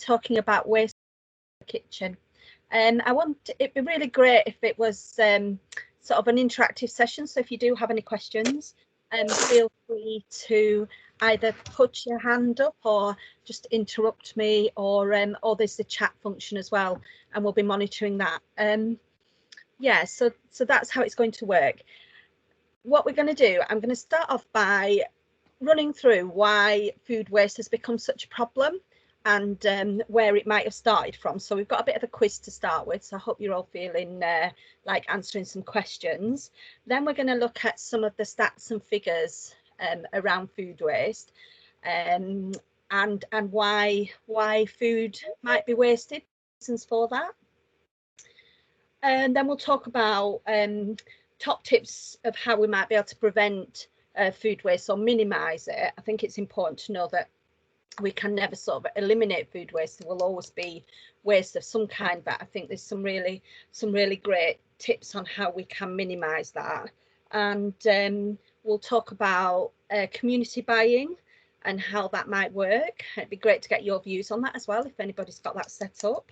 talking about waste in the kitchen. And it'd be really great if it was sort of an interactive session. So if you do have any questions, feel free to either put your hand up or just interrupt me, or there's the chat function as well, and we'll be monitoring that. Yeah, so that's how it's going to work. What we're going to do, I'm going to start off by running through why food waste has become such a problem, and where it might have started from. So we've got a bit of a quiz to start with, so I hope you're all feeling like answering some questions. Then we're going to look at some of the stats and figures around food waste, and why food might be wasted, reasons for that. And then we'll talk about top tips of how we might be able to prevent food waste or minimize it. I think it's important to know that we can never sort of eliminate food waste. There will always be waste of some kind, but I think there's some really great tips on how we can minimize that. And we'll talk about community buying and how that might work. It'd be great to get your views on that as well, if anybody's got that set up.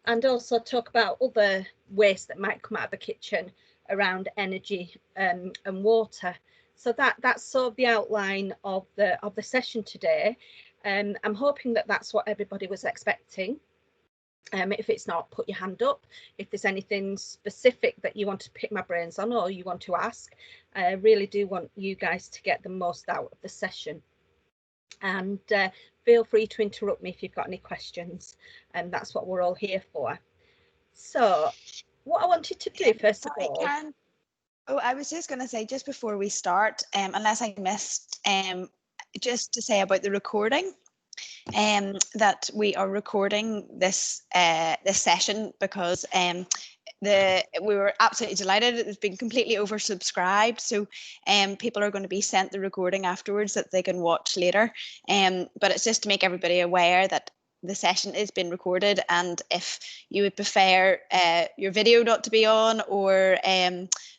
And also talk about other waste that might come out of the kitchen around energy and water. So that's sort of the outline of the session today. I'm hoping that that's what everybody was expecting. If it's not, put your hand up. If there's anything specific that you want to pick my brains on or you want to ask, I really do want you guys to get the most out of the session. And feel free to interrupt me if you've got any questions, and that's what we're all here for. So what I wanted to do first of all, Karen, I was just going to say, just before we start, unless I missed, just to say about the recording, that we are recording this this session because we were absolutely delighted. It's been completely oversubscribed, so people are going to be sent the recording afterwards that they can watch later. But it's just to make everybody aware that the session is being recorded, and if you would prefer your video not to be on, or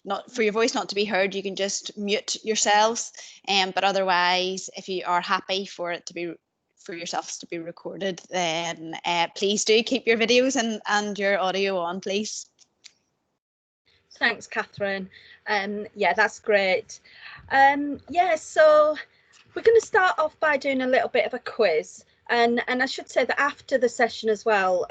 not for your voice not to be heard, you can just mute yourselves. But otherwise, if you are happy for it to be for yourselves to be recorded, then please do keep your videos and your audio on, please. Thanks, Catherine. Yeah, that's great. Yeah, so we're going to start off by doing a little bit of a quiz, and I should say that after the session as well,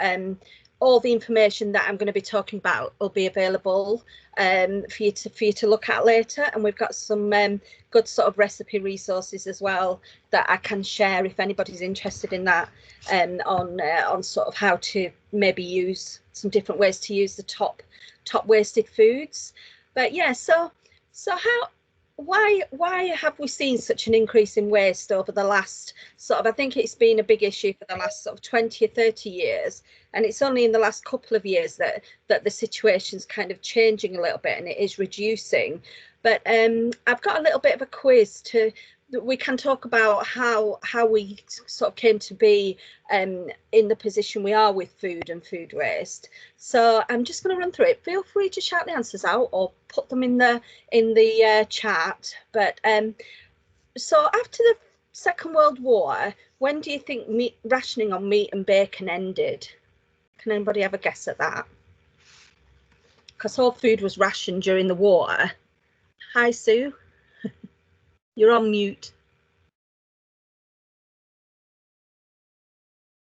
all the information that I'm going to be talking about will be available for you to look at later, and we've got some good sort of recipe resources as well that I can share if anybody's interested in that, on sort of how to maybe use some different ways to use the top wasted foods. But yeah, so why have we seen such an increase in waste over the last sort of, I think it's been a big issue for the last sort of 20 or 30 years, and it's only in the last couple of years that the situation's kind of changing a little bit and it is reducing. But I've got a little bit of a quiz that we can talk about how we sort of came to be in the position we are with food and food waste. So I'm just going to run through it. Feel free to shout the answers out or put them in the chat. But so after the Second World War, when do you think rationing on meat and bacon ended? Can anybody have a guess at that? Because all food was rationed during the war. Hi, Sue. You're on mute.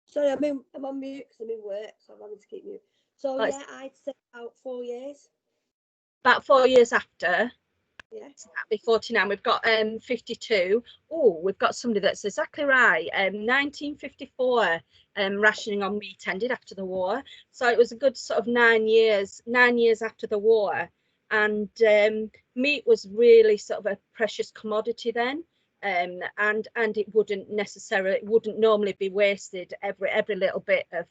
Sorry, I'm on mute because I'm in work, so I'm having to keep mute. So yeah, I'd say about 4 years. About 4 years after. Yeah. So that'd be 49. We've got 52. Oh, we've got somebody that's exactly right. 1954, rationing on meat ended after the war. So it was a good sort of 9 years after the war. And meat was really sort of a precious commodity then. And it wouldn't normally be wasted. Every little bit of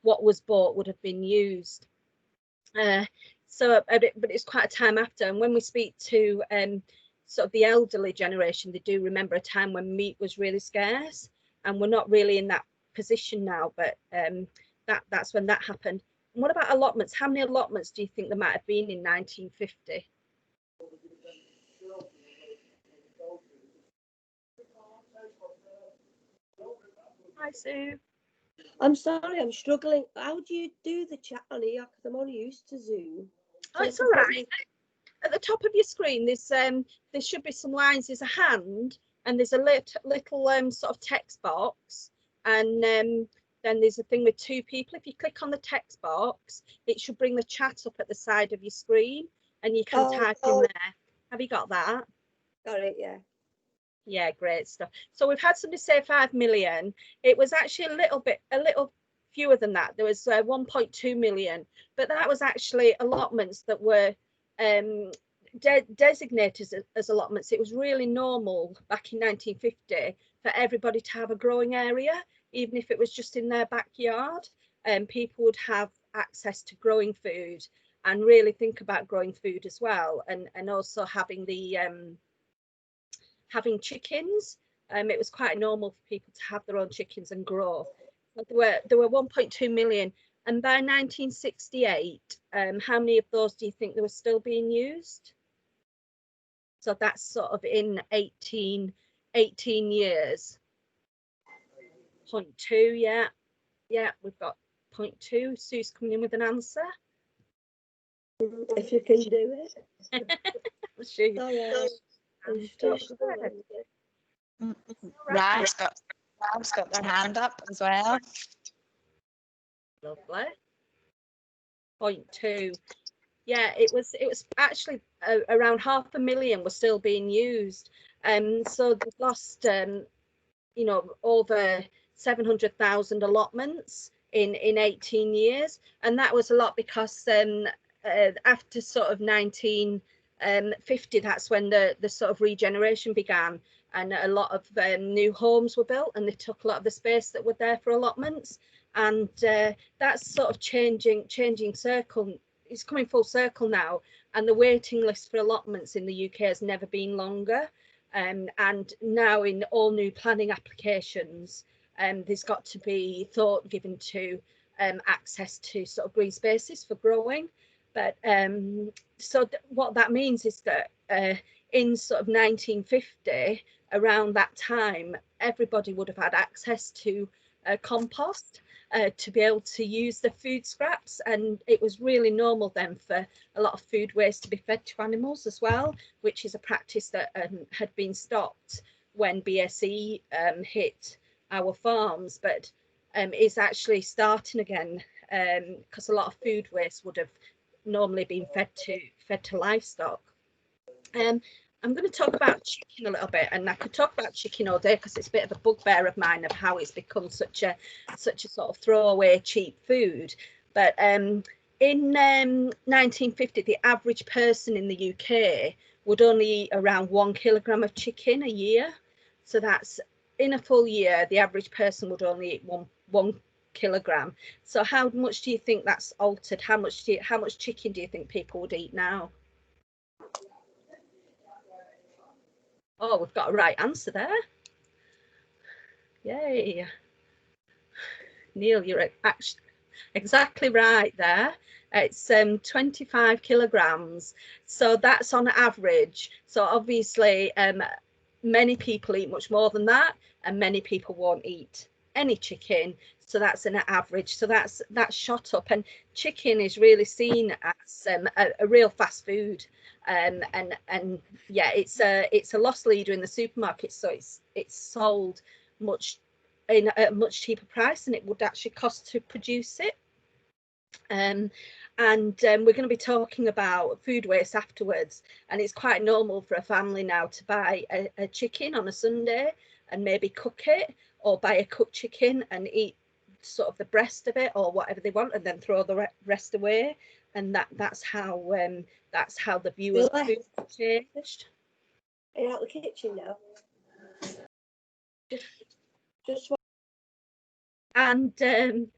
what was bought would have been used. So, but it's quite a time after. And when we speak to sort of the elderly generation, they do remember a time when meat was really scarce, and we're not really in that position now. But that's when that happened. And what about allotments? How many allotments do you think there might have been in 1950? Hi, Sue. I'm sorry, I'm struggling. How do you do the chat on here? Because I'm only used to Zoom. Oh, it's all right. At the top of your screen, there should be some lines. There's a hand, and there's a little sort of text box, and then there's a thing with two people. If you click on the text box, it should bring the chat up at the side of your screen, and you can type in there. Have you got that? Got it, yeah. Yeah, great stuff. So we've had somebody say 5 million. It was actually a little fewer than that. There was 1.2 million, but that was actually allotments that were designated as allotments. It was really normal back in 1950 for everybody to have a growing area, even if it was just in their backyard. People would have access to growing food and really think about growing food as well, and also having having chickens. It was quite normal for people to have their own chickens and grow. But there were 1.2 million, and by 1968, how many of those do you think they were still being used? So that's sort of in 18 years. 0.2, yeah, we've got 0.2. Sue's coming in with an answer. If you can do it. I'm sure you. Rav's got their hand up as well. Lovely. 0.2. Yeah, it was actually around 500,000 were still being used. So they've lost over 700,000 allotments in 18 years, and that was a lot because after sort of 1950, that's when the sort of regeneration began, and a lot of new homes were built, and they took a lot of the space that were there for allotments, and that's sort of changing circle. It's coming full circle now, and the waiting list for allotments in the UK has never been longer. And now in all new planning applications, there's got to be thought given to access to sort of green spaces for growing. But so what that means is that in sort of 1950, around that time, everybody would have had access to compost to be able to use the food scraps, and it was really normal then for a lot of food waste to be fed to animals as well, which is a practice that had been stopped when BSE hit our farms, but is actually starting again because a lot of food waste would have normally been fed to livestock. I'm going to talk about chicken a little bit, and I could talk about chicken all day because it's a bit of a bugbear of mine of how it's become such a sort of throwaway cheap food. But in 1950, the average person in the UK would only eat around 1 kilogram of chicken a year. So that's in a full year, the average person would only eat one kilogram. So how much do you think that's altered? How much chicken do you think people would eat now? Oh, we've got a right answer there. Yay. Neil, you're actually exactly right there. It's 25 kilograms. So that's on average. So obviously many people eat much more than that, and many people won't eat any chicken. So that's an average. So that's shot up, and chicken is really seen as a real fast food. And yeah, it's a loss leader in the supermarket. So it's sold in a much cheaper price than it would actually cost to produce it. And we're going to be talking about food waste afterwards, and it's quite normal for a family now to buy a chicken on a Sunday and maybe cook it, or buy a cooked chicken and eat sort of the breast of it or whatever they want, and then throw the rest away. And that's how the view of food changed. Are you out the kitchen now? Just and in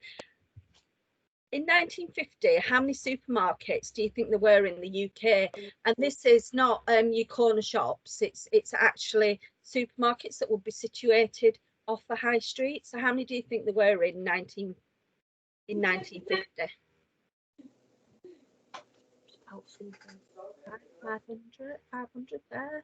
1950, how many supermarkets do you think there were in the UK? And this is not your corner shops. It's actually supermarkets that would be situated off the high street. So how many do you think there were in 1950? 500 there.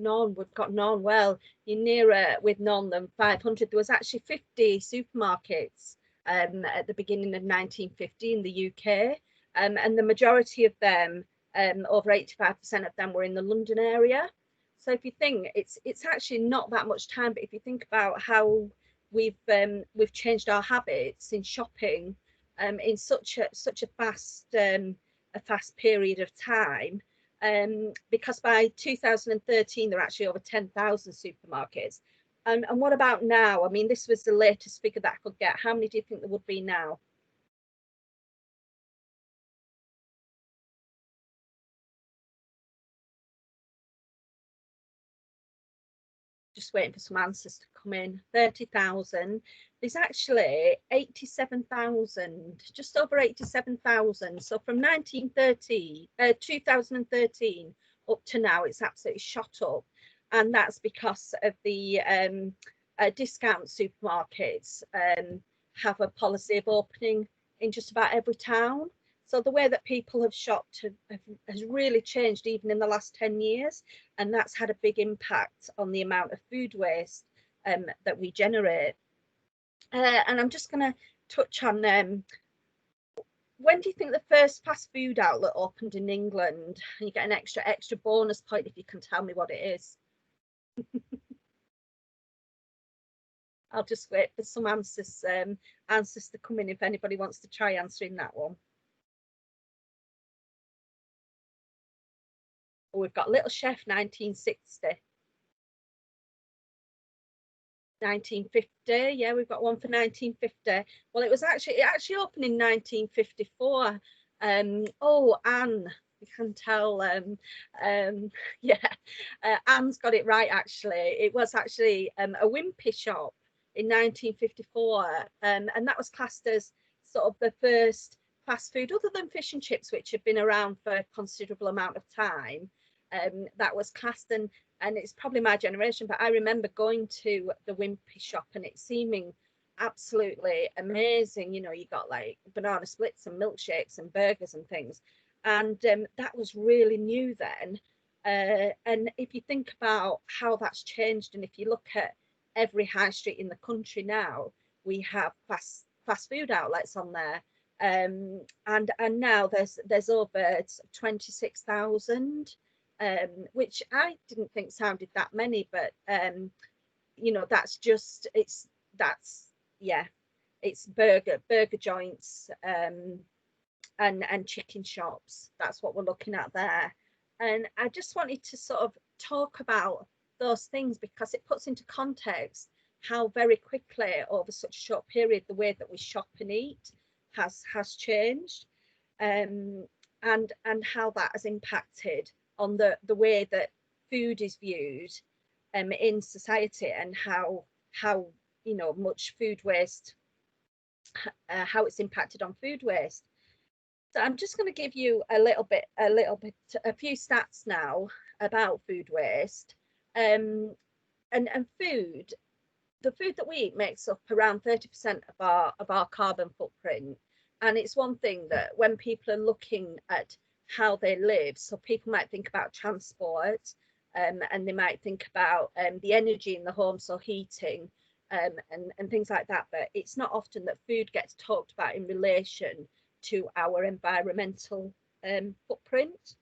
None, we've got none. Well, you're nearer with none than 500. There was actually 50 supermarkets at the beginning of 1950 in the UK, and the majority of them, over 85% of them, were in the London area. So if you think it's actually not that much time, but if you think about how we've changed our habits in shopping in such a fast period of time, because by 2013 there are actually over 10,000 supermarkets. And what about now? I mean, this was the latest figure that I could get. How many do you think there would be now? Just waiting for some answers to come in. 30,000. There's actually 87,000, just over 87,000. So from 2013 up to now, it's absolutely shot up. And that's because of the discount supermarkets have a policy of opening in just about every town. So the way that people have shopped has really changed even in the last 10 years. And that's had a big impact on the amount of food waste that we generate. And I'm just going to touch on when do you think the first fast food outlet opened in England? And you get an extra bonus point if you can tell me what it is. I'll just wait for some answers to come in if anybody wants to try answering that one. Oh, we've got Little Chef 1960. 1950, yeah, we've got one for 1950. Well, it actually opened in 1954. Oh, Anne, you can tell. Yeah, Anne's got it right. Actually, it was actually a Wimpy shop in 1954, and that was classed as sort of the first fast food, other than fish and chips, which have been around for a considerable amount of time. That was classed, and it's probably my generation, but I remember going to the Wimpy shop and it seeming absolutely amazing. You know, you got like banana splits and milkshakes and burgers and things, and that was really new then. And if you think about how that's changed, and if you look at every high street in the country now, we have fast food outlets on there. And now there's over 26,000, which I didn't think sounded that many, but you know, it's burger joints and chicken shops. That's what we're looking at there. And I just wanted to sort of talk about those things because it puts into context how very quickly over such a short period the way that we shop and eat has changed, and how that has impacted on the way that food is viewed in society, and how you know much food waste, how it's impacted on food waste. So I'm just going to give you a few stats now about food waste. And food, the food that we eat makes up around 30% of our carbon footprint. And it's one thing that when people are looking at how they live, so people might think about transport, and they might think about the energy in the home, so heating, and things like that. But it's not often that food gets talked about in relation to our environmental footprint.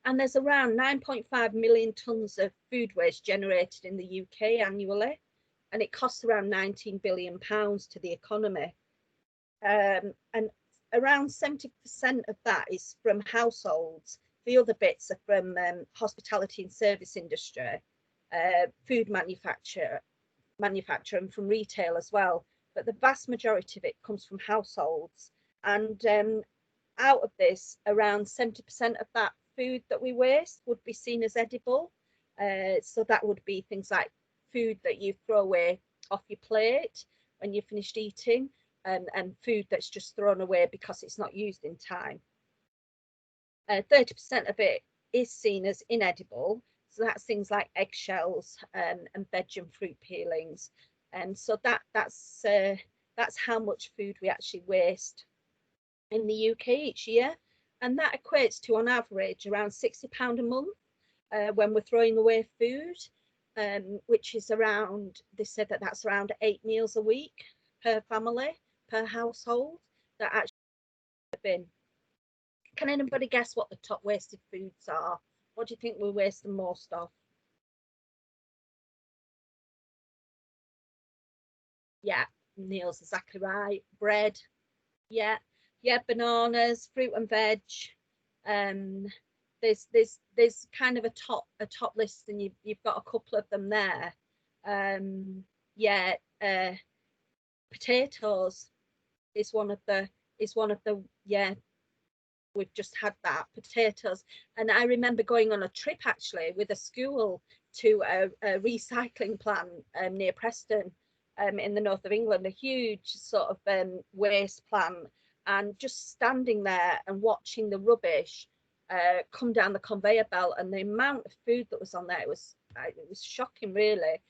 And there's around 9.5 million tonnes of food waste generated in the UK annually, and it costs around £19 billion to the economy. And around 70% of that is from households. The other bits are from hospitality and service industry, food manufacture, and from retail as well. But the vast majority of it comes from households. And out of this, around 70% of that food that we waste would be seen as edible. So that would be things like food that you throw away off your plate when you've finished eating, and food that's just thrown away because it's not used in time. 30% of it is seen as inedible. So that's things like eggshells and veg and fruit peelings. And so that's how much food we actually waste in the UK each year. And that equates to, on average, around £60 a month. when we're throwing away food, which is around, they said that that's around 8 meals a week per family, per household, that actually bin. Can anybody guess what the top wasted foods are? What do you think we're wasting most of? Yeah, Neil's exactly right. Bread. Yeah, bananas, fruit and veg. There's kind of a top list, and you've got a couple of them there. Yeah, potatoes is one of the yeah, we've just had that, potatoes. And I remember going on a trip actually with a school to a recycling plant near Preston, in the north of England, a huge sort of waste plant, and just standing there and watching the rubbish come down the conveyor belt, and the amount of food that was on there, it was shocking really.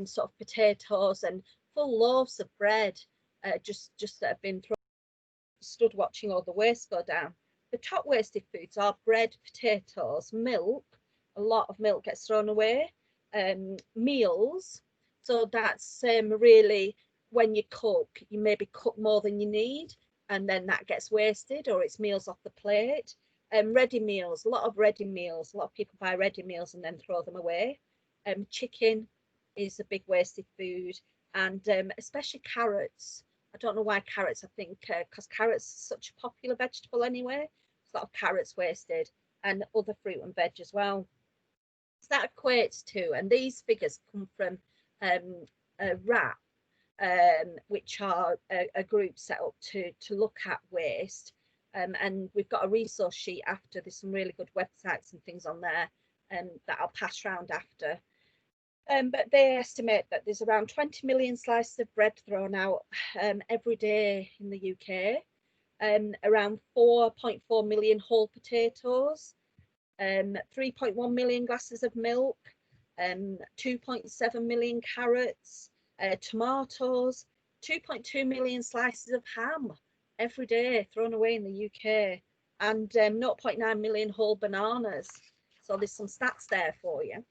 Sort of potatoes and full loaves of bread, just that have been thrown. Stood watching all the waste go down. The top wasted foods are bread, potatoes, milk. A lot of milk gets thrown away. Meals. So that's really, when you cook, you maybe cook more than you need, and then that gets wasted, or it's meals off the plate. Ready meals, a lot of ready meals. A lot of people buy ready meals and then throw them away. Chicken is a big wasted food, and especially carrots. I don't know why carrots, I think because carrots are such a popular vegetable anyway. There's a lot of carrots wasted, and other fruit and veg as well. So that equates to, and these figures come from RAP, which are a group set up to look at waste. And we've got a resource sheet after. There's some really good websites and things on there that I'll pass around after. But they estimate that there's around 20 million slices of bread thrown out every day in the UK, around 4.4 million whole potatoes, 3.1 million glasses of milk, 2.7 million carrots, tomatoes, 2.2 million slices of ham every day thrown away in the UK, and 0.9 million whole bananas. So there's some stats there for you.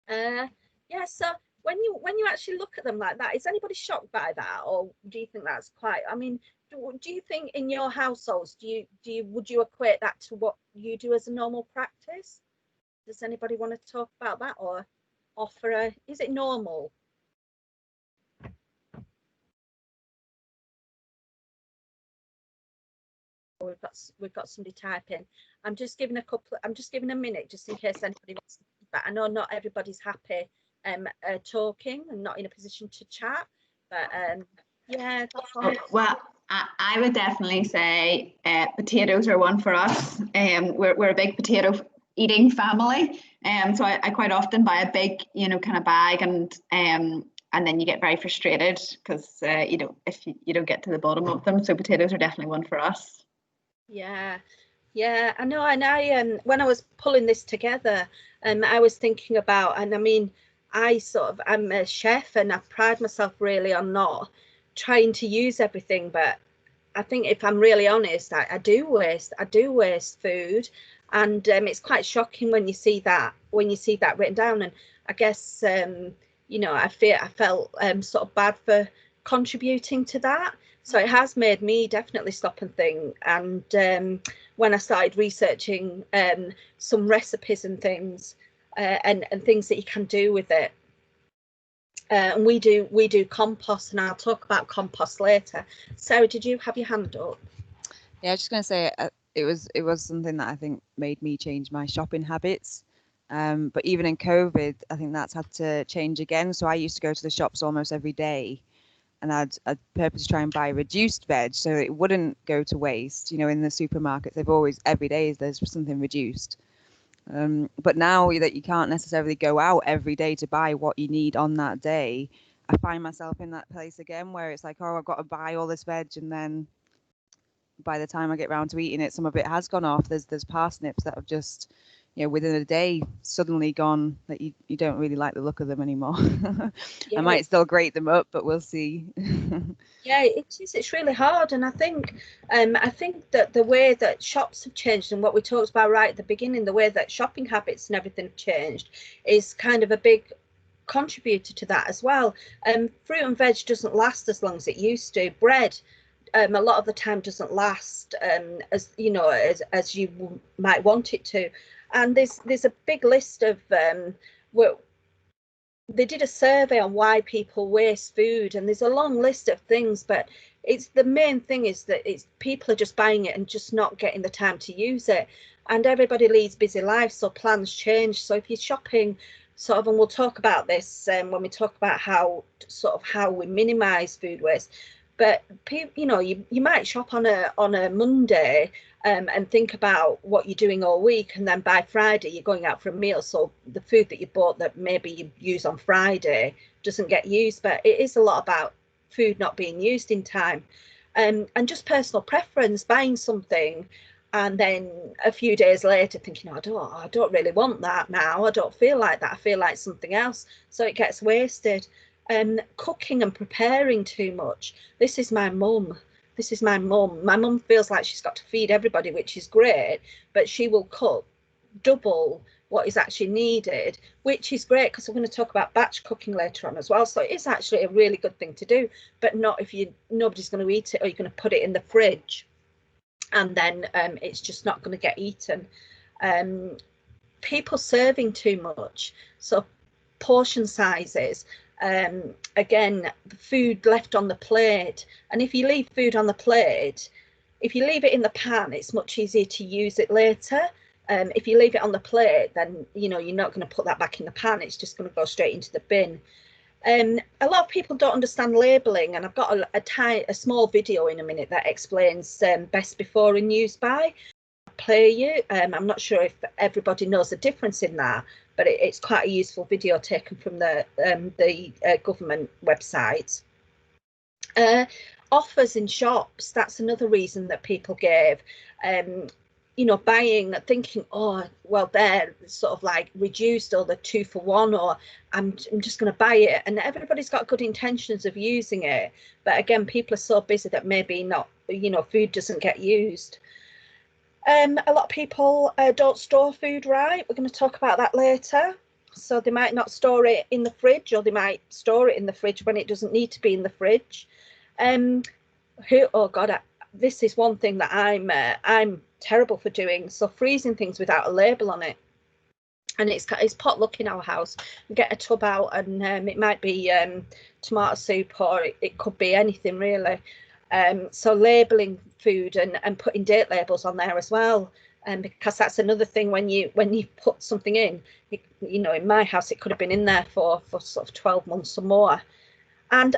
Yeah, so when you actually look at them like that, is anybody shocked by that, or do you think that's quite, I mean, do you think in your households, would you equate that to what you do as a normal practice? Does anybody want to talk about that, or offer is it normal? We've got somebody typing. I'm just giving a minute just in case anybody wants to, but I know not everybody's happy talking and not in a position to chat, but yeah, that's all. Well, I would definitely say potatoes are one for us. We're a big potato eating family, so I quite often buy a big, kind of bag, and then you get very frustrated because if you don't get to the bottom of them. So potatoes are definitely one for us. Yeah, I know. And I when I was pulling this together, I was thinking about, and I mean, I'm a chef, and I pride myself really on not trying to use everything, but I think if I'm really honest, I do waste food, and it's quite shocking when you see that written down. And I guess I felt sort of bad for contributing to that. So it has made me definitely stop and think. And when I started researching some recipes and things, and things that you can do with it, and we do compost, and I'll talk about compost later. Sarah, did you have your hand up? Yeah, I was just going to say it was something that I think made me change my shopping habits. But even in COVID, I think that's had to change again. So I used to go to the shops almost every day, and I'd purposely try and buy reduced veg so it wouldn't go to waste. In the supermarkets, they've always, every day there's something reduced. But now that you can't necessarily go out every day to buy what you need on that day, I find myself in that place again where it's like, oh, I've got to buy all this veg, and then by the time I get round to eating it, some of it has gone off. There's parsnips that have just you know, within a day suddenly gone that you don't really like the look of them anymore. Yeah, I might still grate them up, but we'll see. yeah, it is. It's really hard, and I think that the way that shops have changed, and what we talked about right at the beginning, the way that shopping habits and everything have changed, is kind of a big contributor to that as well. Fruit and veg doesn't last as long as it used to. Bread, a lot of the time doesn't last as you know as you might want it to. And there's a big list of well, they did a survey on why people waste food, and there's a long list of things, but it's the main thing is that it's people are just buying it and just not getting the time to use it. And everybody leads busy lives, so plans change. So if you're shopping sort of, and we'll talk about this when we talk about how we minimize food waste, but you know, you might shop on a Monday and think about what you're doing all week, and then by Friday you're going out for a meal, so the food that you bought that maybe you use on Friday doesn't get used. But it is a lot about food not being used in time, and just personal preference, buying something and then a few days later thinking, oh, I don't really want that now, I don't feel like that, I feel like something else, so it gets wasted. Cooking and preparing too much. This is my mum. My mum feels like she's got to feed everybody, which is great, but she will cook double what is actually needed, which is great because we're going to talk about batch cooking later on as well. So it's actually a really good thing to do, but not if nobody's going to eat it, or you're going to put it in the fridge and then it's just not going to get eaten. People serving too much, so portion sizes. Again, the food left on the plate, and if you leave food on the plate, if you leave it in the pan, it's much easier to use it later. If you leave it on the plate, then you know you're not going to put that back in the pan, it's just going to go straight into the bin. A lot of people don't understand labelling, and I've got a small video in a minute that explains best before and use by. Play you. I'm not sure if everybody knows the difference in that, but it's quite a useful video taken from the government website. Offers in shops, that's another reason that people gave. You know, buying, thinking, oh, well, they're sort of like reduced, or the 2 for 1, or I'm just going to buy it. And everybody's got good intentions of using it, but again, people are so busy that maybe not, you know, food doesn't get used. A lot of people don't store food right. We're going to talk about that later. So they might not store it in the fridge, or they might store it in the fridge when it doesn't need to be in the fridge. Oh God, this is one thing that I'm terrible for doing. So freezing things without a label on it. And it's potluck in our house. We get a tub out, and it might be tomato soup, or it could be anything really. So labelling food and putting date labels on there as well, because that's another thing when you put something in, you know, in my house it could have been in there for sort of 12 months or more. And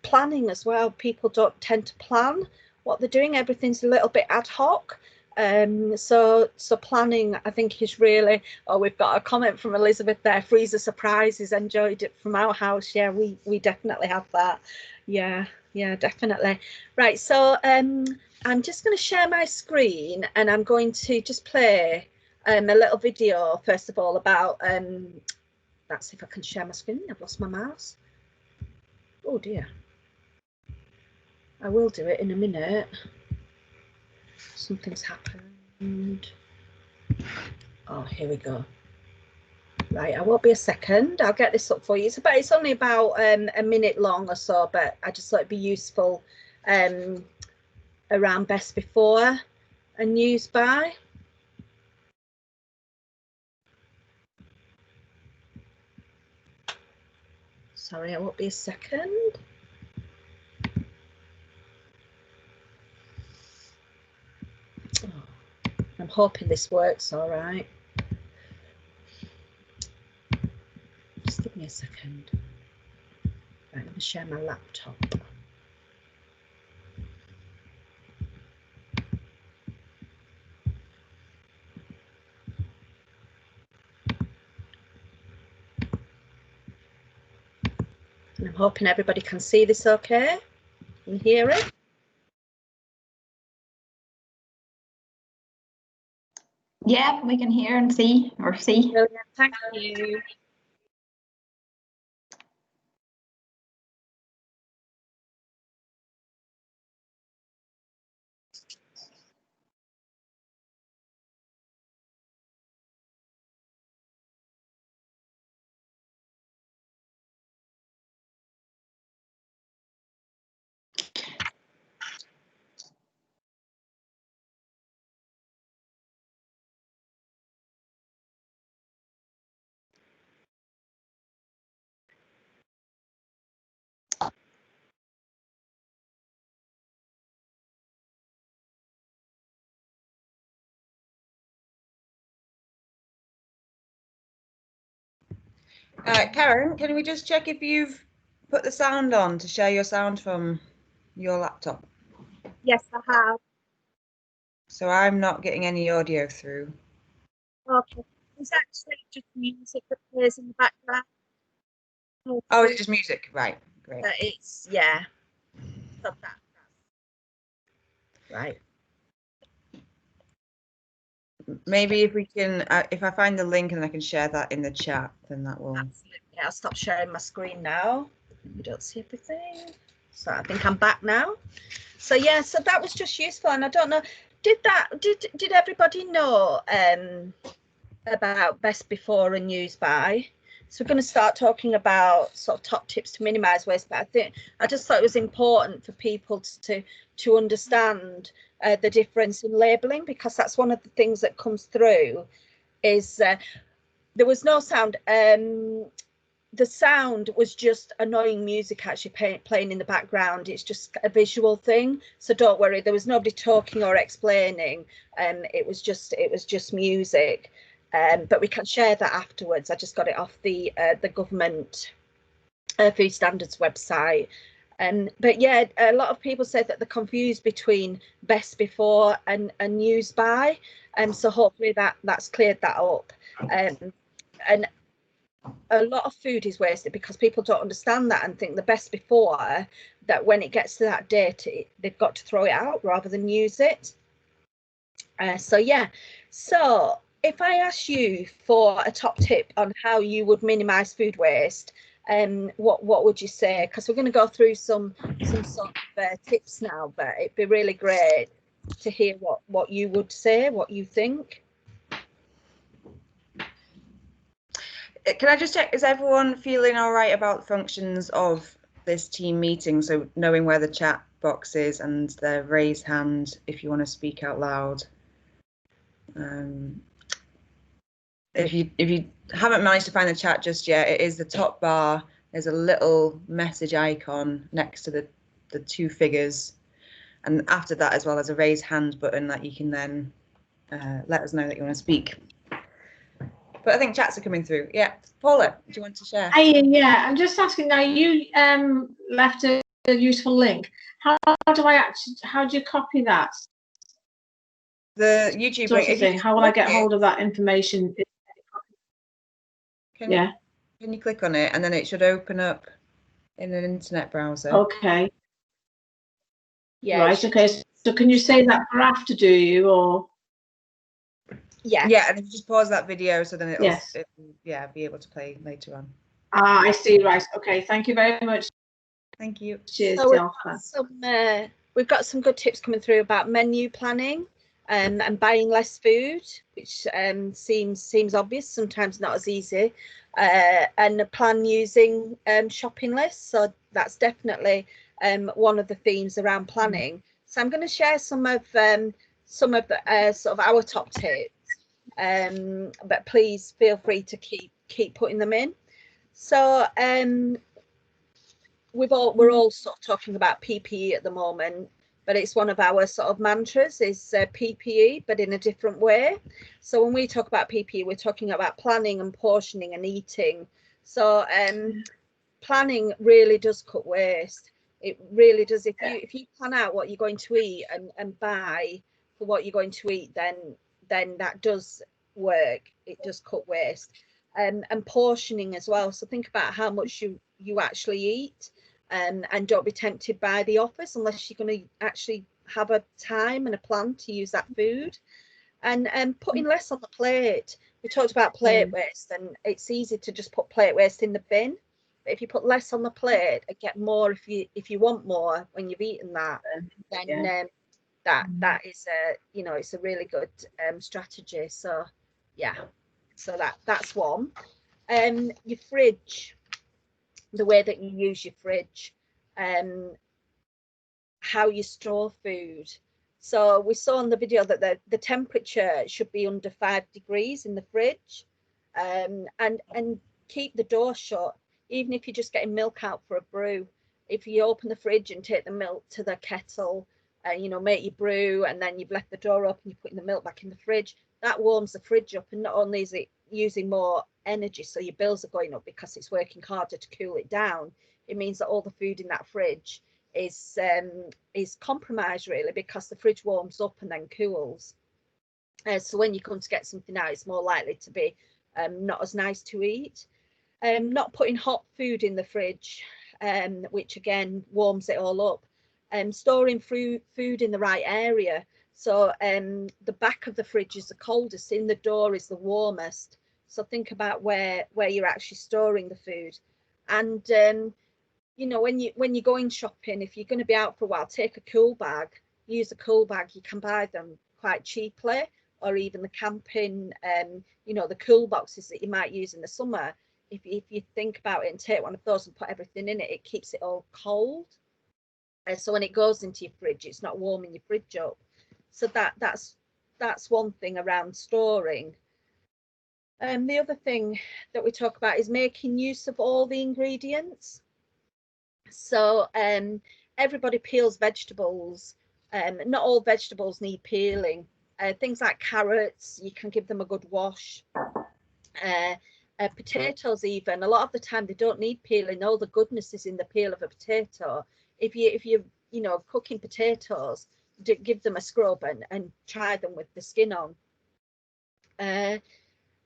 planning as well. People don't tend to plan what they're doing. Everything's a little bit ad hoc. So planning, I think, is really. Oh, we've got a comment from Elizabeth there. Freezer surprises, enjoyed it from our house. Yeah, we definitely have that. Yeah, definitely. Right, so I'm just going to share my screen, and I'm going to just play a little video first of all about let's see if I can share my screen. I've lost my mouse. Oh dear. I will do it in a minute. Something's happened. Oh, here we go. Right, I won't be a second. I'll get this up for you. It's only about a minute long or so, but I just thought it'd be useful around best before and use by. Sorry, I won't be a second. Oh, I'm hoping this works all right. Just give me a second. Right, I'm going to share my laptop. And I'm hoping everybody can see this okay and hear it. Yeah, we can hear and see or see. Brilliant. Thank you. Karen, can we just check if you've put the sound on to share your sound from your laptop? Yes, I have. So I'm not getting any audio through. Okay. It's actually just music that plays in the background. Oh, it's just music, right? Great. It's yeah. Stop that. Right. Maybe if we can, if I find the link and I can share that in the chat, then that will. Absolutely. I'll stop sharing my screen now. You don't see everything. So I think I'm back now. So yeah, so that was just useful, and I don't know, did everybody know about best before and use by? So we're going to start talking about sort of top tips to minimize waste, but I just thought it was important for people to understand the difference in labeling, because that's one of the things that comes through is there was no sound. The sound was just annoying music actually playing in the background. It's just a visual thing, so don't worry, there was nobody talking or explaining. It was just music. But we can share that afterwards. I just got it off the government food standards website. But yeah, a lot of people said that they're confused between best before and use by, so hopefully that's cleared that up. And a lot of food is wasted because people don't understand that and think the best before, that when it gets to that date, they've got to throw it out rather than use it. So yeah, so if I ask you for a top tip on how you would minimize food waste, what would you say? Because we're going to go through some sort of tips now, but it'd be really great to hear what you would say, what you think. Can I just check, is everyone feeling all right about the functions of this team meeting? So knowing where the chat box is and the raise hand if you want to speak out loud. If you haven't managed to find the chat just yet, it is the top bar. There's a little message icon next to the two figures. And after that as well, there's a raise hand button that you can then let us know that you want to speak. But I think chats are coming through. Yeah, Paula, do you want to share? Yeah, I'm just asking now. You left a useful link. How do you copy that? The YouTube sort link. of thing. How will I get hold of that information? Can you click on it and then it should open up in an internet browser? Okay. Yeah. Right. Okay. So can you say that for after? Do you or? Yeah. Yeah, and if you just pause that video, so then it'll, yes. it'll be able to play later on. Ah, I see. Right. Okay. Thank you very much. Thank you. Cheers. So we've got some good tips coming through about menu planning and buying less food, which seems obvious, sometimes not as easy, and a plan using shopping lists. So that's definitely one of the themes around planning. So I'm going to share some of the sort of our top tips, but please feel free to keep putting them in. So we're all sort of talking about PPE at the moment, but it's one of our sort of mantras is PPE, but in a different way. So when we talk about PPE, we're talking about planning and portioning and eating. So planning really does cut waste. It really does. If you plan out what you're going to eat and buy for what you're going to eat, then that does work. It does cut waste. And portioning as well. So think about how much you actually eat, and don't be tempted by the offers unless you're going to actually have a time and a plan to use that food. and putting less on the plate. We talked about plate waste, and it's easy to just put plate waste in the bin. But if you put less on the plate and get more, if you want more when you've eaten that, then that is a, you know, it's a really good strategy. So yeah, so that's one. Your fridge, the way that you use your fridge, how you store food. So we saw on the video that the temperature should be under 5 degrees in the fridge, and keep the door shut, even if you're just getting milk out for a brew. If you open the fridge and take the milk to the kettle, you know, make your brew, and then you've left the door open, you're putting the milk back in the fridge, that warms the fridge up, and not only is it using more energy, so your bills are going up because it's working harder to cool it down, it means that all the food in that fridge is compromised, really, because the fridge warms up and then cools. So when you come to get something out, it's more likely to be not as nice to eat. Not putting hot food in the fridge, which again warms it all up. Storing food in the right area. So the back of the fridge is the coldest, in the door is the warmest. So think about where you're actually storing the food. And you know, when you're going shopping, if you're going to be out for a while, take a cool bag. Use a cool bag. You can buy them quite cheaply, or even the camping, you know, the cool boxes that you might use in the summer. If you think about it and take one of those and put everything in it, it keeps it all cold. So when it goes into your fridge, it's not warming your fridge up. So that's one thing around storing. The other thing that we talk about is making use of all the ingredients. So everybody peels vegetables. Not all vegetables need peeling. Things like carrots, you can give them a good wash. Potatoes, even, a lot of the time they don't need peeling. All the goodness is in the peel of a potato. If you know, cooking potatoes, give them a scrub and try them with the skin on.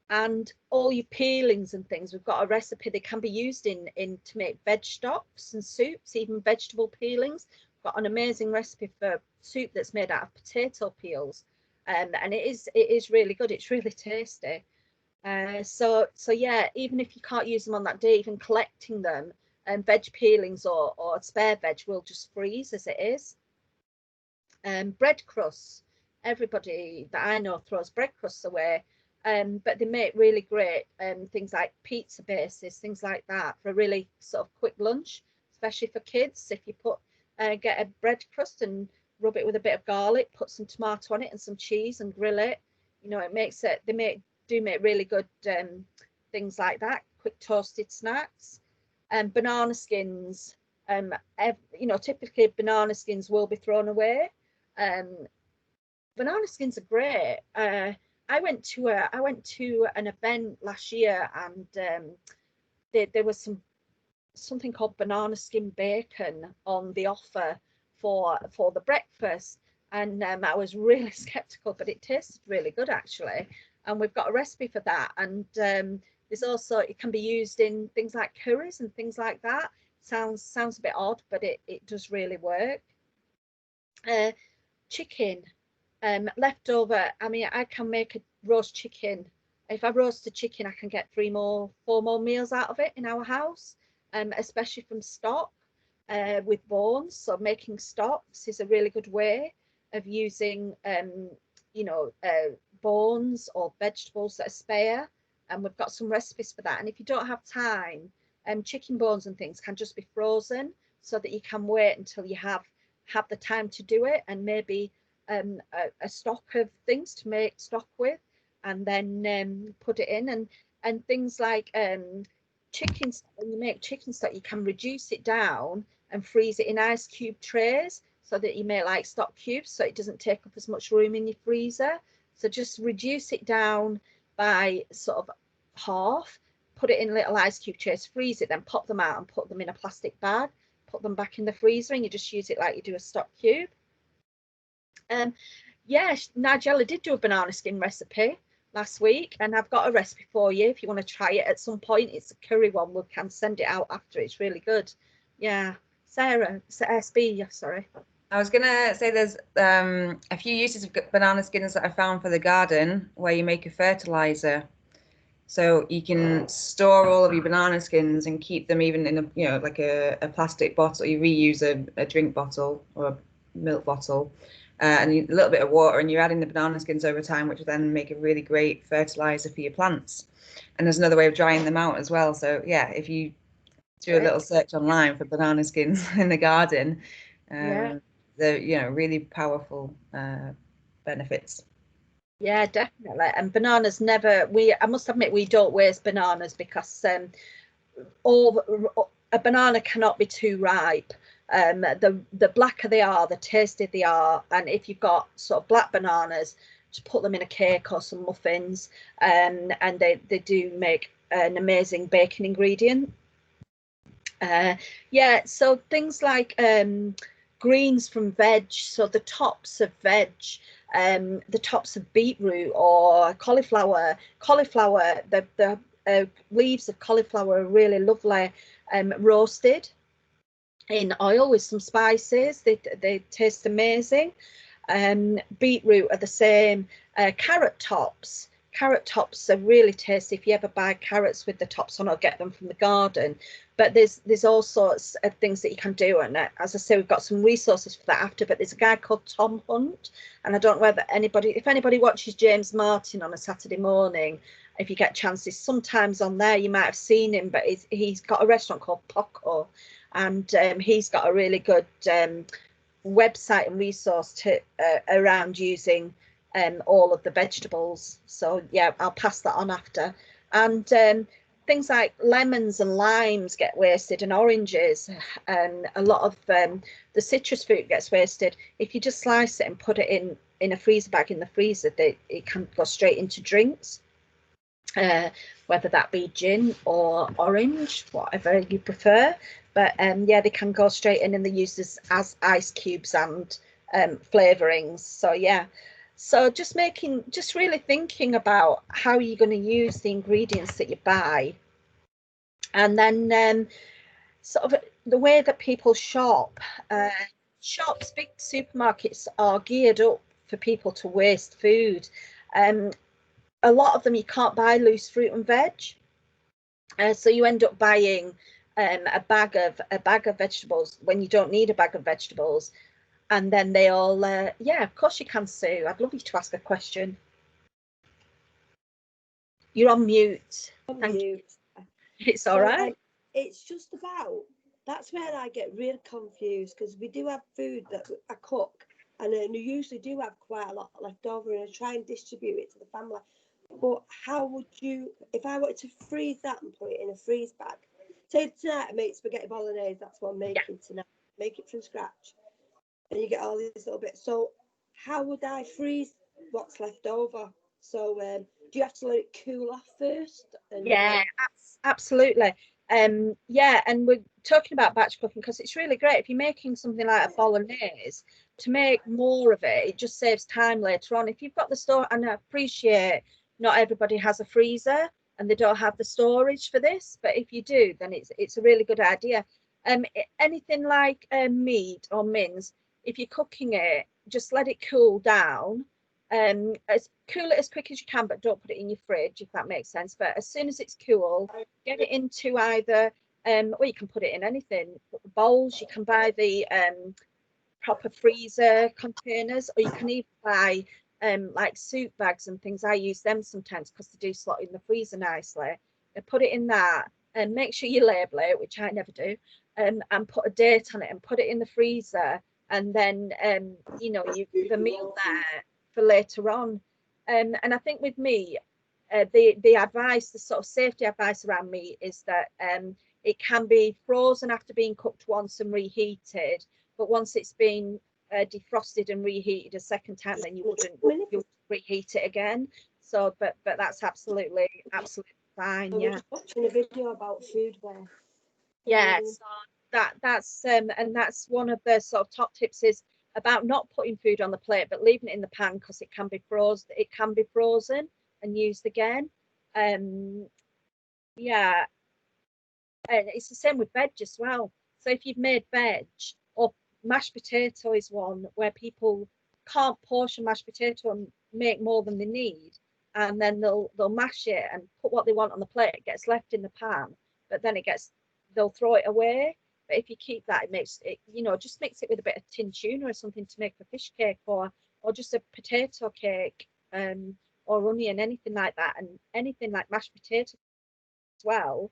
And all your peelings and things, we've got a recipe that can be used in to make veg stocks and soups, even vegetable peelings. We've got an amazing recipe for soup that's made out of potato peels, and it is really good. It's really tasty. So yeah, even if you can't use them on that day, even collecting them, and veg peelings or spare veg will just freeze as it is. Bread crusts, everybody that I know throws bread crusts away. But they make really great things like pizza bases, things like that, for a really sort of quick lunch, especially for kids. If you get a bread crust and rub it with a bit of garlic, put some tomato on it and some cheese and grill it, you know, it makes it, do make really good things like that, quick toasted snacks. Banana skins, you know, typically banana skins will be thrown away. Banana skins are great. I went to an event last year, and there was something called banana skin bacon on the offer for the breakfast, and I was really skeptical, but it tasted really good actually, and we've got a recipe for that. And there's also, it can be used in things like curries and things like that. Sounds a bit odd, but it does really work. Chicken. Leftover, I mean, I can make a roast chicken. If I roast a chicken, I can get 4 more meals out of it in our house, especially from stock with bones. So making stocks is a really good way of using, you know, bones or vegetables that are spare. And we've got some recipes for that. And if you don't have time, chicken bones and things can just be frozen, so that you can wait until you have the time to do it, and maybe a stock of things to make stock with, and then put it in. And things like chicken, when you make chicken stock, you can reduce it down and freeze it in ice cube trays, so that you make like stock cubes, so it doesn't take up as much room in your freezer. So just reduce it down by sort of half, put it in little ice cube trays, freeze it, then pop them out and put them in a plastic bag, put them back in the freezer, and you just use it like you do a stock cube. Yeah, Nigella did do a banana skin recipe last week, and I've got a recipe for you if you want to try it at some point. It's a curry one. We can send it out after. It's really good. Yeah, Sarah, SB, yeah, sorry. I was gonna say there's a few uses of banana skins that I found for the garden where you make a fertilizer. So you can store all of your banana skins and keep them even in a, like a plastic bottle. You reuse a drink bottle or a milk bottle, and a little bit of water, and you're adding the banana skins over time, which will then make a really great fertilizer for your plants. And there's another way of drying them out as well. So yeah, if you do a little search online for banana skins in the garden, they're really powerful benefits. Yeah, definitely. And bananas I must admit, we don't waste bananas because a banana cannot be too ripe. The blacker they are, the tastier they are. And if you've got sort of black bananas, just put them in a cake or some muffins, and they do make an amazing baking ingredient. So things like greens from veg, so the tops of veg, the tops of beetroot or cauliflower, the leaves of cauliflower are really lovely, roasted in oil with some spices. They taste amazing. Beetroot are the same. Carrot tops are really tasty. If you ever buy carrots with the tops on, or get them from the garden. But there's all sorts of things that you can do, and as I say, we've got some resources for that after. But there's a guy called Tom Hunt, and I don't know whether if anybody watches James Martin on a Saturday morning, if you get chances, sometimes on there you might have seen him. But he's got a restaurant called Poco, and he's got a really good website and resource around using all of the vegetables. So yeah, I'll pass that on after. And things like lemons and limes get wasted, and oranges, and a lot of the citrus fruit gets wasted. If you just slice it and put it in a freezer bag in the freezer, it can go straight into drinks, whether that be gin or orange, whatever you prefer. But they can go straight in, and they're used as ice cubes and flavorings. So yeah, so just really thinking about how you're going to use the ingredients that you buy, and then sort of the way that people shop. Shops, big supermarkets are geared up for people to waste food. A lot of them you can't buy loose fruit and veg, so you end up buying a bag of vegetables when you don't need a bag of vegetables. And then they all, of course you can, Sue. I'd love you to ask a question. You're on mute. Thank you. It's all right. It's just about, that's where I get really confused, because we do have food that I cook, and we usually do have quite a lot left over, and I try and distribute it to the family. But how would you, if I wanted to freeze that and put it in a freeze bag? Say tonight I make spaghetti bolognese, that's what I'm making tonight. Make it from scratch. And you get all these little bits. So how would I freeze what's left over? So do you have to let it cool off first? Absolutely. And we're talking about batch cooking because it's really great. If you're making something like a bolognese, to make more of it, it just saves time later on. If you've got the store, and I appreciate not everybody has a freezer and they don't have the storage for this, but if you do, then it's a really good idea. Anything like meat or mince, if you're cooking it, just let it cool down. Cool it as quick as you can, but don't put it in your fridge, if that makes sense. But as soon as it's cool, get it into either or you can put it in anything, bowls. You can buy the proper freezer containers, or you can even buy like soup bags and things. I use them sometimes because they do slot in the freezer nicely. And put it in that, and make sure you label it, which I never do, and put a date on it and put it in the freezer. And then you have a meal there for later on. And I think with me, the advice, the sort of safety advice around meat is that it can be frozen after being cooked once and reheated, but once it's been defrosted and reheated a second time, then you wouldn't reheat it again. So but that's absolutely fine. I was watching a video about food there. So that's one of the sort of top tips, is about not putting food on the plate but leaving it in the pan, because it can be frozen and used again. And it's the same with veg as well. So if you've made veg, or mashed potato is one where people can't portion mashed potato and make more than they need, and then they'll mash it and put what they want on the plate. It gets left in the pan, but then they'll throw it away. But if you keep that, it makes it, just mix it with a bit of tin tuna or something to make a fish cake, or just a potato cake, or onion, anything like that, and anything like mashed potato as well.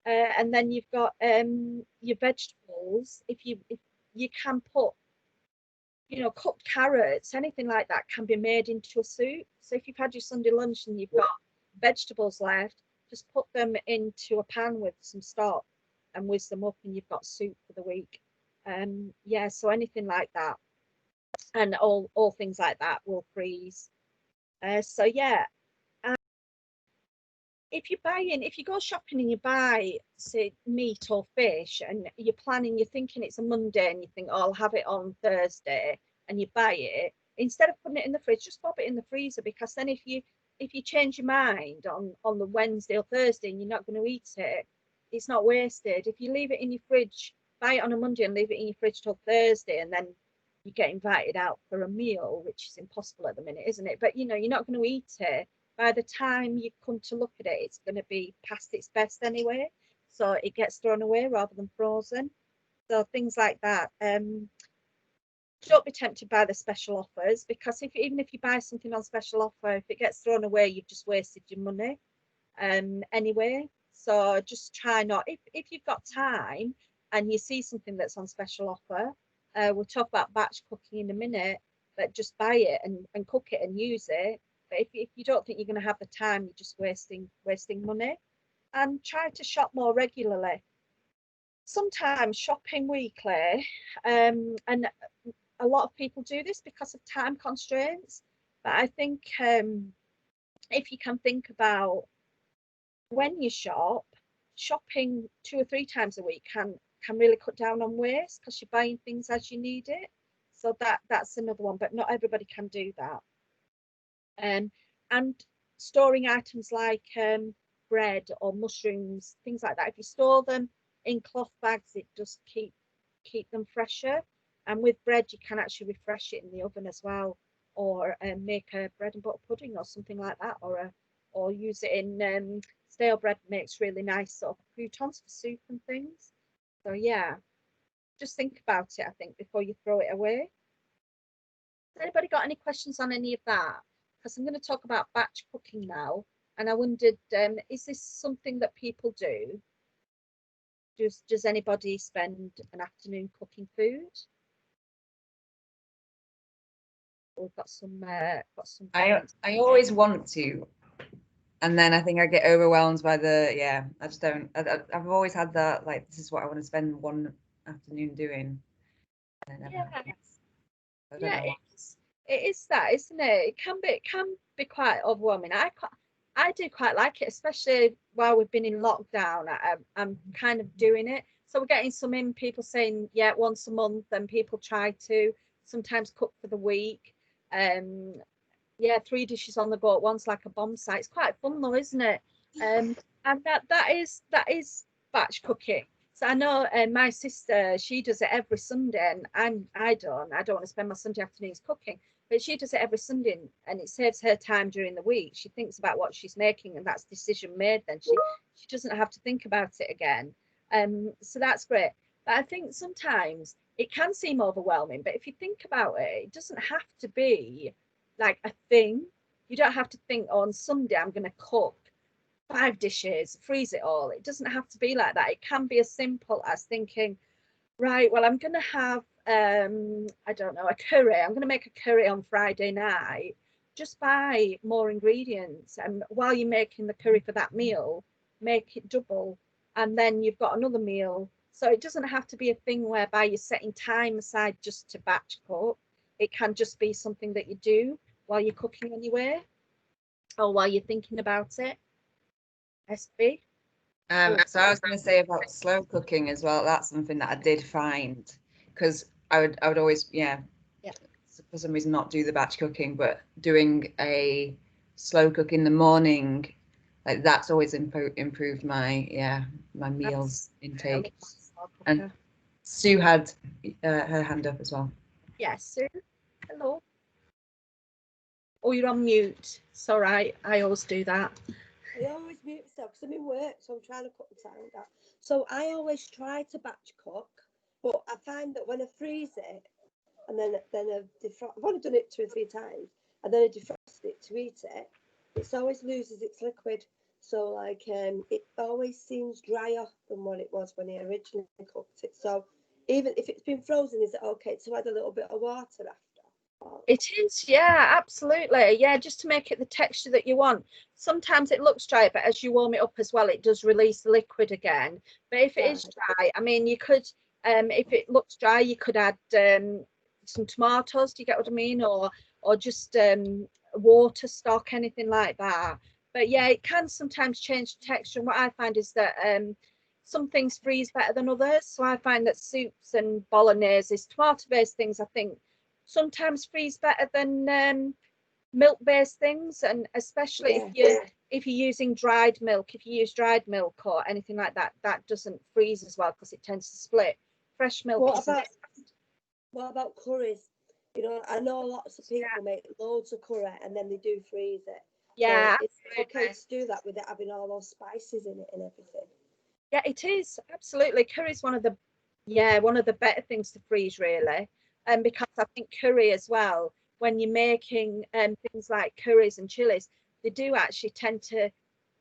And then you've got your vegetables. If you can put, cooked carrots, anything like that can be made into a soup. So if you've had your Sunday lunch and you've got vegetables left, just put them into a pan with some stock and whiz them up, and you've got soup for the week. Yeah, so anything like that, and all things like that will freeze. So yeah. If you go shopping and you buy, say, meat or fish, and you're thinking it's a Monday, and you think, oh, I'll have it on Thursday, and you buy it, instead of putting it in the fridge, just pop it in the freezer, because then if you change your mind on the Wednesday or Thursday and you're not going to eat it, it's not wasted. If you leave it in your fridge, buy it on a Monday and leave it in your fridge till Thursday, and then you get invited out for a meal, which is impossible at the minute, isn't it? But you're not going to eat it. By the time you come to look at it, it's going to be past its best anyway, so it gets thrown away rather than frozen. So things like that. Don't be tempted by the special offers, because even if you buy something on special offer, if it gets thrown away, you've just wasted your money anyway. So just try not, if you've got time and you see something that's on special offer, we'll talk about batch cooking in a minute, but just buy it and cook it and use it. But if you don't think you're going to have the time, you're just wasting money. And try to shop more regularly. Sometimes shopping weekly, and a lot of people do this because of time constraints. But I think if you can think about when you shopping 2 or 3 times a week can really cut down on waste, because you're buying things as you need it. So that's another one, but not everybody can do that. And storing items like bread or mushrooms, things like that, if you store them in cloth bags, it does keep them fresher. And with bread, you can actually refresh it in the oven as well, or make a bread and butter pudding or something like that, or use it in stale bread. Makes really nice sort of croutons for soup and things. So yeah, just think about it, I think, before you throw it away. Has anybody got any questions on any of that? Because I'm going to talk about batch cooking now, and I wondered, is this something that people do? Does anybody spend an afternoon cooking food? We've got some. I always want to, and then I think I get overwhelmed by I just don't. I've always had that, like, this is what I want to spend one afternoon doing. Yeah, it is that, isn't it? It can be quite overwhelming. I do quite like it, especially while we've been in lockdown. I'm kind of doing it. So we're getting some people saying, yeah, once a month, and people try to sometimes cook for the week. Yeah, 3 dishes on the go at once, like a bomb site. It's quite fun though, isn't it? And that is batch cooking. So I know my sister, she does it every Sunday, and I don't want to spend my Sunday afternoons cooking, but she does it every Sunday, and it saves her time during the week. She thinks about what she's making, and that's decision made. Then she doesn't have to think about it again. So that's great. But I think sometimes it can seem overwhelming, but if you think about it, it doesn't have to be like a thing. You don't have to think, oh, on Sunday I'm going to cook 5 dishes, freeze it all. It doesn't have to be like that. It can be as simple as thinking, right, well, I'm going to have I don't know, a curry. I'm going to make a curry on Friday night. Just buy more ingredients, and while you're making the curry for that meal, make it double, and then you've got another meal. So it doesn't have to be a thing whereby you're setting time aside just to batch cook. It can just be something that you do while you're cooking anyway, or while you're thinking about it. SB? So I was going to say about slow cooking as well. That's something that I did find, because I would always, for some reason, not do the batch cooking, but doing a slow cook in the morning, like, that's always improved my meals intake. And Sue had her hand up as well. Yes, Sue. Hello. Oh, you're on mute. It's all right. I always do that. I always mute myself because I'm in work, so I'm trying to cut the sound out. So I always try to batch cook, but I find that when I freeze it and then I defrost, I've only done it 2 or 3 times, and then I defrost it to eat it, it always loses its liquid. So like it always seems drier than what it was when I originally cooked it. So even if it's been frozen, is it okay to add a little bit of water after? It is, yeah, absolutely. Yeah, just to make it the texture that you want. Sometimes it looks dry, but as you warm it up as well, it does release the liquid again. But if it is dry, I mean, you could, if it looks dry, you could add some tomatoes, do you get what I mean? Or just water stock, anything like that. But yeah, it can sometimes change the texture. And what I find is that some things freeze better than others. So I find that soups and bolognese, tomato-based things, I think, sometimes freeze better than milk-based things, and especially if you're using dried milk. If you use dried milk or anything like that, that doesn't freeze as well because it tends to split. Fresh milk. What about curries? You know, I know lots of people make loads of curry and then they do freeze it. Yeah, so it's okay to do that without having all those spices in it and everything. Yeah, it is absolutely. Curry is one of the better things to freeze, really. And because I think curry as well, when you're making things like curries and chilies, they do actually tend to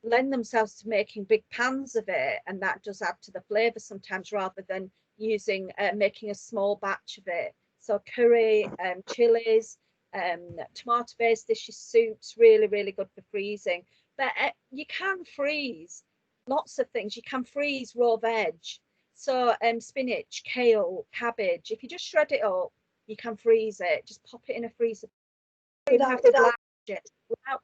lend themselves to making big pans of it, and that does add to the flavour sometimes rather than using making a small batch of it. So curry, chilies, tomato-based dishes, soups, really, really good for freezing. But you can freeze lots of things. You can freeze raw veg. So spinach, kale, cabbage. If you just shred it up, you can freeze it. Just pop it in a freezer. Without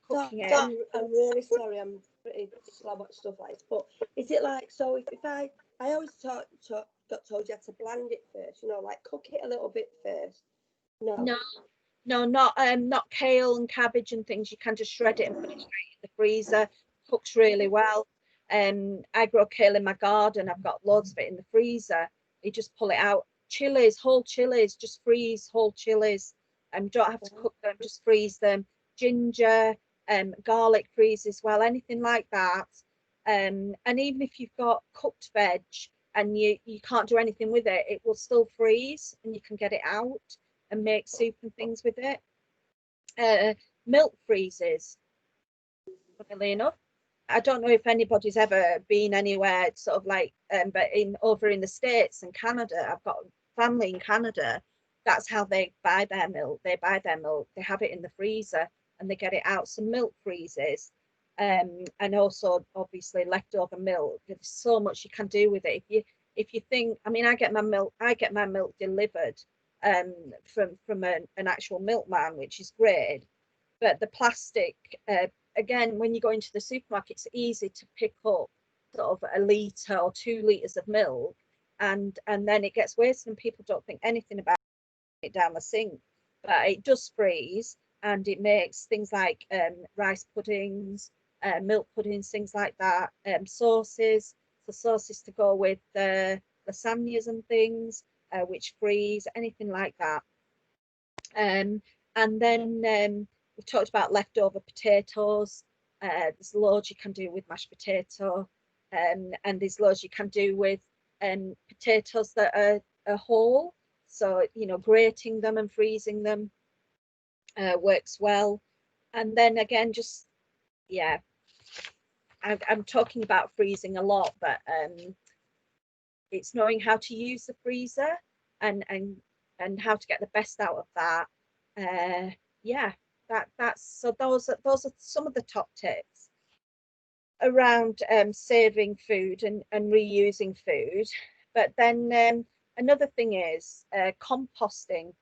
cooking it. I'm really sorry. I'm pretty slow at stuff like this. But is it like, so if I always got told you had to bland it first, you know, like cook it a little bit first. No, not kale and cabbage and things. You can just shred it and put it straight in the freezer. Cooks really well. I grow kale in my garden. I've got loads of it in the freezer. You just pull it out. Chilies, whole chilies, just freeze whole chilies. You don't have to cook them, just freeze them. Ginger, garlic freeze as well, anything like that. And even if you've got cooked veg and you can't do anything with it, it will still freeze and you can get it out and make soup and things with it. Milk freezes, funnily enough. I don't know if anybody's ever been anywhere sort of like, but over in the States and Canada, I've got family in Canada. That's how they buy their milk. They buy their milk, they have it in the freezer and they get it out. Some milk freezes, and also obviously leftover milk. There's so much you can do with it. If you think, I mean, I get my milk delivered from an actual milkman, which is great. But the plastic, again, when you go into the supermarket, it's easy to pick up sort of a litre or 2 litres of milk, and then it gets wasted and people don't think anything about it down the sink. But it does freeze and it makes things like rice puddings, milk puddings, things like that, sauces, so sauces to go with lasagnas and things, which freeze, anything like that. And then we talked about leftover potatoes. There's loads you can do with mashed potato, and there's loads you can do with potatoes that are whole. So, you know, grating them and freezing them works well. And then again, just, yeah, I'm talking about freezing a lot, but it's knowing how to use the freezer and how to get the best out of that. Yeah, that's so those are some of the top tips around saving food and reusing food. But then another thing is composting.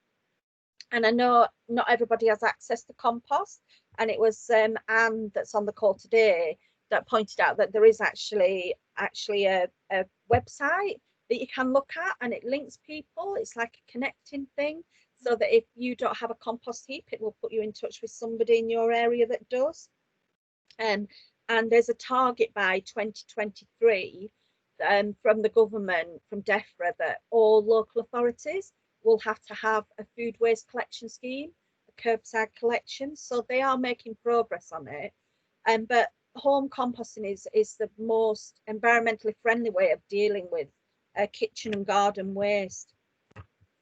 And I know not everybody has access to compost, and it was Anne that's on the call today that pointed out that there is actually a website that you can look at, and it links people. It's like a connecting thing, so that if you don't have a compost heap, it will put you in touch with somebody in your area that does. And there's a target by 2023 from the government, from DEFRA, that all local authorities will have to have a food waste collection scheme, a curbside collection. So they are making progress on it. But home composting is the most environmentally friendly way of dealing with kitchen and garden waste.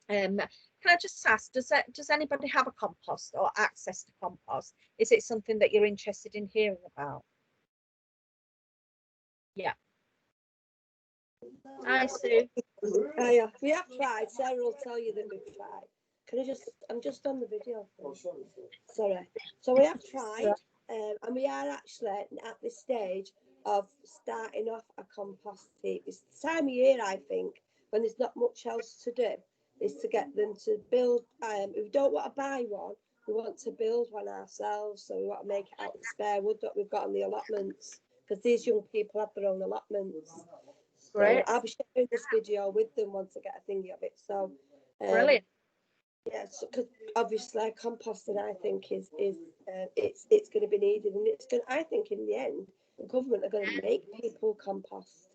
Can I just ask, does anybody have a compost or access to compost? Is it something that you're interested in hearing about? Yeah. Hi, Sue. Yeah, we have tried. Sarah will tell you that we've tried. Can I just, I'm just on the video. Sorry. So we have tried, and we are actually at this stage of starting off a compost heap. It's the time of year, I think, when there's not much else to do, is to get them to build. If we don't want to buy one, we want to build one ourselves. So we want to make it out of the spare wood that we've got on the allotments, because these young people have their own allotments. Great. So I'll be sharing this video with them once I get a thingy of it. So Brilliant. yes, because obviously composting, I think is it's going to be needed, and it's going. I think in the end, the government are going to make people compost.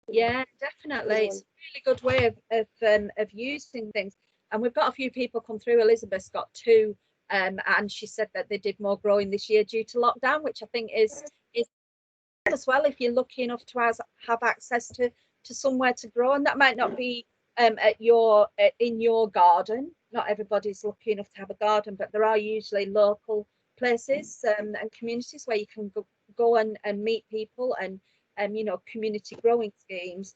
Yeah, definitely. It's a really good way of using things. And we've got a few people come through. Elizabeth's got 2, and she said that they did more growing this year due to lockdown, which I think is as well, if you're lucky enough to have access to somewhere to grow. And that might not be at your in your garden. Not everybody's lucky enough to have a garden, but there are usually local places and communities where you can go and meet people, and you know, community growing schemes.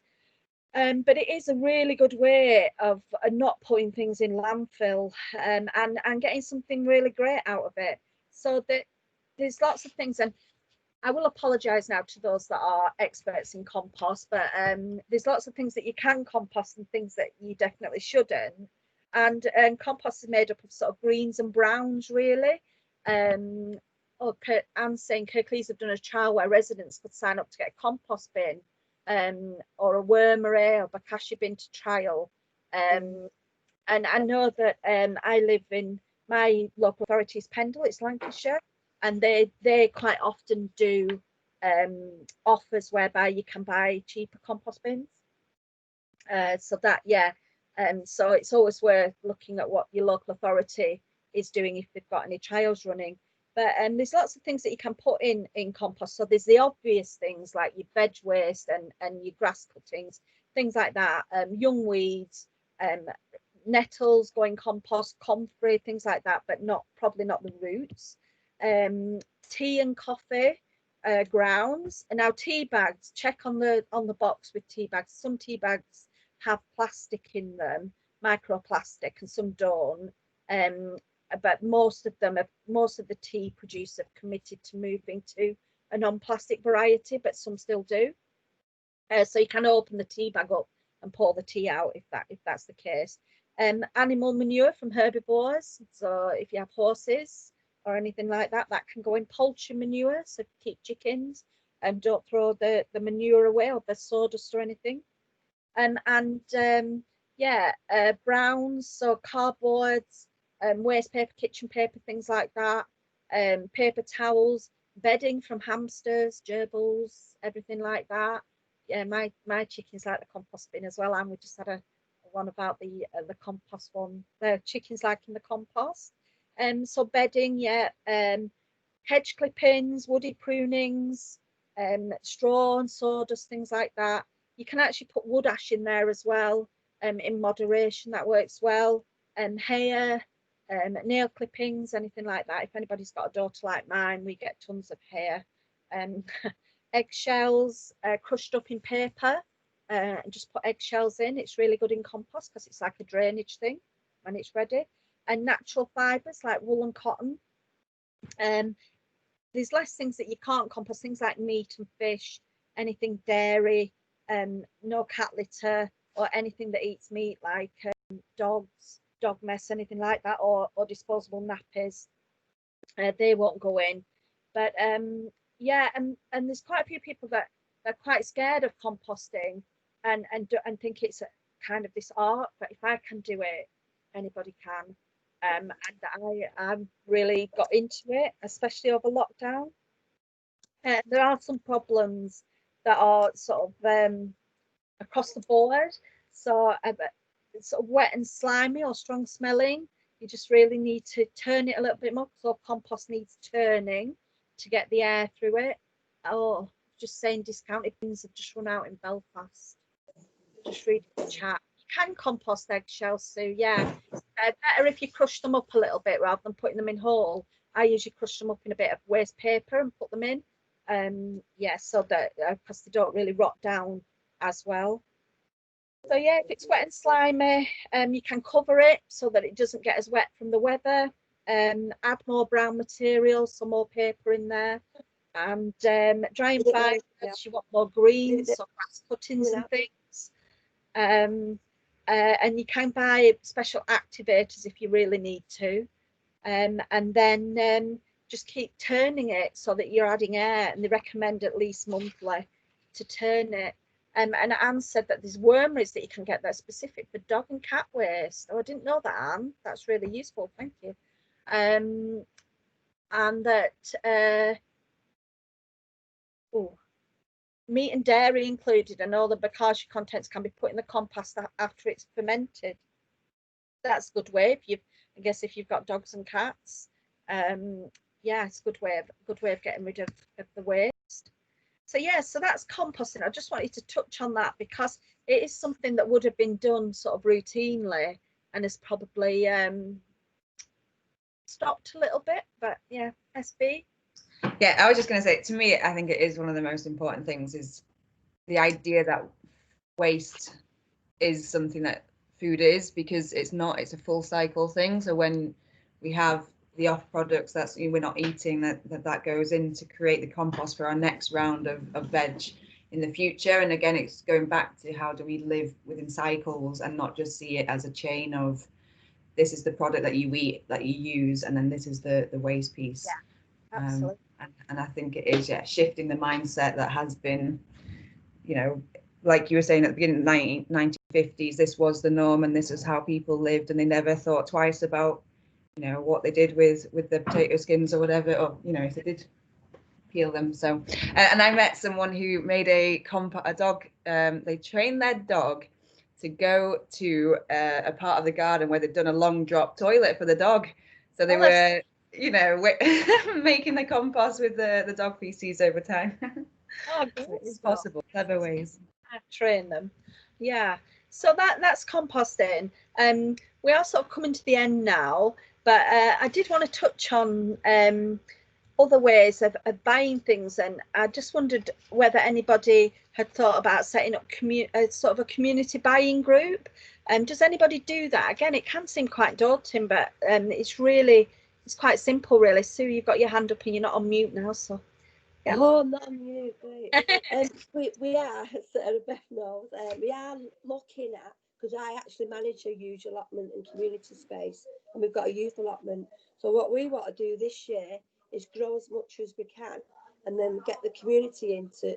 But it is a really good way of not putting things in landfill, and getting something really great out of it. So that there's lots of things, and I will apologise now to those that are experts in compost, but there's lots of things that you can compost and things that you definitely shouldn't. And compost is made up of sort of greens and browns, really. Anne's saying Kirklees have done a trial where residents could sign up to get a compost bin, or a wormery or bokashi bin to trial. And I know that I live in, my local authority is Pendle, it's Lancashire, and they quite often do offers whereby you can buy cheaper compost bins. So that, yeah, so it's always worth looking at what your local authority is doing if they've got any trials running. But there's lots of things that you can put in compost. So there's the obvious things like your veg waste and your grass cuttings, things like that, young weeds, nettles going compost, comfrey, things like that, but probably not the roots. Tea and coffee grounds. And now tea bags, check on the box with tea bags. Some tea bags have plastic in them, microplastic, and some don't. But most of the tea producers have committed to moving to a non-plastic variety, but some still do. So you can open the tea bag up and pour the tea out if that's the case. Animal manure from herbivores. So if you have horses or anything like that, that can go in. Poultry manure, so keep chickens, and don't throw the manure away or the sawdust or anything. Browns, so cardboards, waste paper, kitchen paper, things like that, paper towels, bedding from hamsters, gerbils, everything like that. Yeah, my chickens like the compost bin as well, and we just had a one about the compost one. The chickens liking the compost. So bedding, yeah, hedge clippings, woody prunings, straw and sawdust, things like that. You can actually put wood ash in there as well, in moderation. That works well. Hair, nail clippings, anything like that. If anybody's got a daughter like mine, we get tons of hair. Eggshells, crushed up in paper, and just put eggshells in. It's really good in compost because it's like a drainage thing when it's ready. And natural fibres like wool and cotton. There's less things that you can't compost, things like meat and fish, anything dairy, no cat litter or anything that eats meat, like dogs, dog mess, anything like that, or disposable nappies. They won't go in. But yeah, and there's quite a few people that are quite scared of composting and think it's a kind of this art, but if I can do it, anybody can. And I really got into it, especially over lockdown. There are some problems that are sort of across the board. So it's sort of wet and slimy or strong smelling, you just really need to turn it a little bit more, because all compost needs turning to get the air through it. Oh, just saying, discounted bins have just run out in Belfast. Just reading the chat. You can compost eggshells, Sue. Yeah, better if you crush them up a little bit rather than putting them in whole. I usually crush them up in a bit of waste paper and put them in. Yeah, so that because they don't really rot down as well. So yeah, if it's wet and slimy, you can cover it so that it doesn't get as wet from the weather. Add more brown material, some more paper in there, and drying fibres. You want more greens, so grass cuttings and things. And you can buy special activators if you really need to. And then just keep turning it so that you're adding air, and they recommend at least monthly to turn it. And Anne said that there's wormeries that you can get that are specific for dog and cat waste. Oh, I didn't know that, Anne. That's really useful. Thank you. And that meat and dairy included, and all the bokashi contents can be put in the compost after it's fermented. That's a good way I guess if you've got dogs and cats. Yeah, it's a good way of getting rid of the waste. So yeah, so that's composting. I just wanted to touch on that because it is something that would have been done sort of routinely and has probably stopped a little bit. But yeah, SB. Yeah, I was just going to say, to me, I think it is one of the most important things, is the idea that waste is something that food is, because it's a full cycle thing. So when we have the off products that's we're not eating, that goes in to create the compost for our next round of veg in the future. And again, it's going back to how do we live within cycles and not just see it as a chain of, this is the product that you eat, that you use, and then this is the waste piece. Yeah, absolutely. And I think it is, shifting the mindset that has been, like you were saying at the beginning of the 1950s, this was the norm and this is how people lived, and they never thought twice about, what they did with the potato skins or whatever, or, if they did peel them. So, and I met someone who made a dog, they trained their dog to go to a part of the garden where they'd done a long drop toilet for the dog. So they were, making the compost with the dog feces over time. Oh, it's possible, clever ways. Train them. Yeah. So that's composting. We are sort of coming to the end now, but I did want to touch on other ways of buying things, and I just wondered whether anybody had thought about setting up sort of a community buying group. Does anybody do that? Again, it can seem quite daunting, but it's quite simple, really. Sue, you've got your hand up and you're not on mute now, so. Yeah. Oh, I'm not on mute, great. We are, Sarah Beth knows, we are looking at, because I actually manage a youth allotment and community space, and we've got a youth allotment. So what we want to do this year is grow as much as we can, and then get the community in to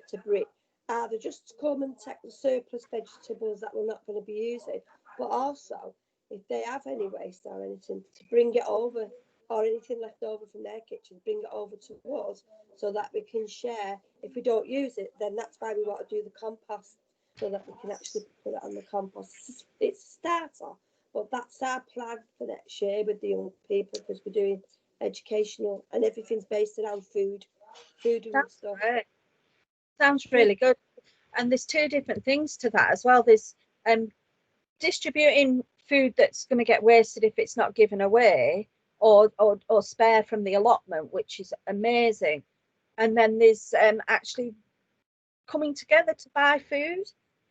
either just come and take the surplus vegetables that we're not going to be using, but also if they have any waste or anything, to bring it over, or anything left over from their kitchen, bring it over to us so that we can share. If we don't use it, then that's why we want to do the compost, so that we can actually put it on the compost. It's a starter, but that's our plan for next year with the young people, because we're doing educational and everything's based around food and stuff. Great. Sounds really good. And there's two different things to that as well. There's distributing food that's going to get wasted if it's not given away, or spare from the allotment, which is amazing. And then there's actually coming together to buy food.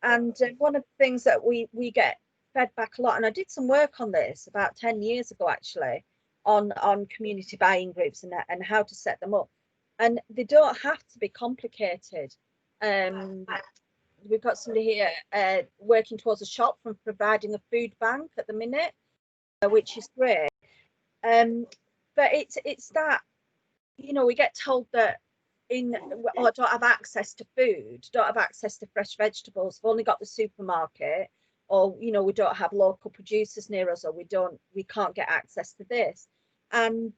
And one of the things that we get fed back a lot, and I did some work on this about 10 years ago actually, on community buying groups and how to set them up. And they don't have to be complicated. We've got somebody here working towards a shop from providing a food bank at the minute, which is great. But it's that, we get told that don't have access to food, don't have access to fresh vegetables, we've only got the supermarket, or we don't have local producers near us, or we can't get access to this. And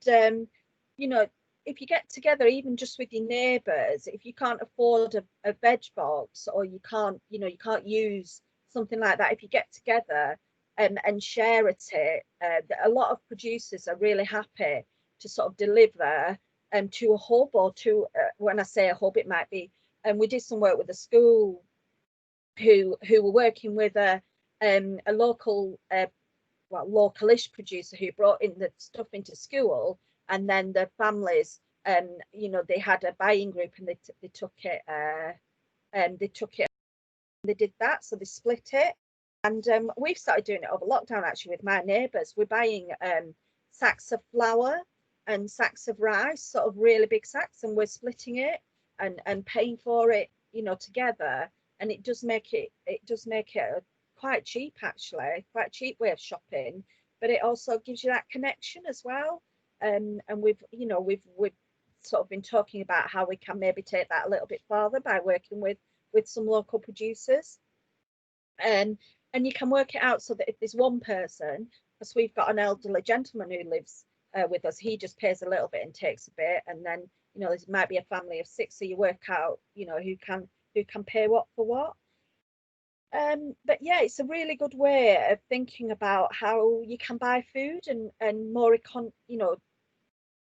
if you get together, even just with your neighbours, if you can't afford a veg box, or you can't, you can't use something like that, if you get together and share a tip, a lot of producers are really happy to sort of deliver to a hub, or to, when I say a hub, it might be, and we did some work with a school who were working with a local, well, localish producer who brought in the stuff into school, and then the families, they had a buying group, and they took it, they did that, so they split it. And we've started doing it over lockdown, actually, with my neighbours. We're buying sacks of flour and sacks of rice, sort of really big sacks, and we're splitting it and paying for it, together. And it does make it a quite cheap, actually, quite cheap way of shopping. But it also gives you that connection as well. And we've sort of been talking about how we can maybe take that a little bit farther by working with some local producers. And you can work it out so that if there's one person, because we've got an elderly gentleman who lives with us, he just pays a little bit and takes a bit, and then there might be a family of 6, so you work out who can pay what for what. But yeah, it's a really good way of thinking about how you can buy food and more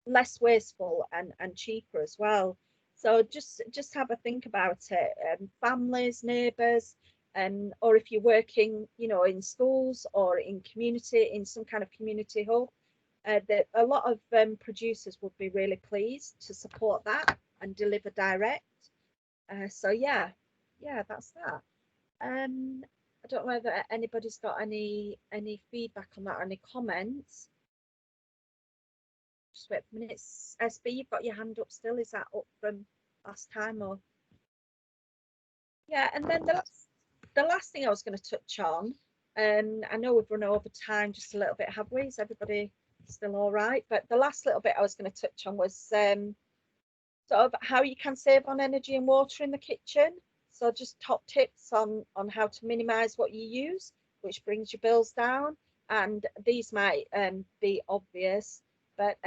less wasteful and cheaper as well. So just have a think about it, families, neighbours, or if you're working, in schools or in community, in some kind of community hub, that a lot of producers would be really pleased to support that and deliver direct. So yeah, that's that. I don't know whether anybody's got any feedback on that or any comments. Just wait for a minute. SB, you've got your hand up still. Is that up from last time, or? Yeah, and then the last thing I was going to touch on, I know we've run over time just a little bit, have we? Is everybody still all right? But the last little bit I was going to touch on was sort of how you can save on energy and water in the kitchen. So just top tips on how to minimise what you use, which brings your bills down. And these might be obvious, but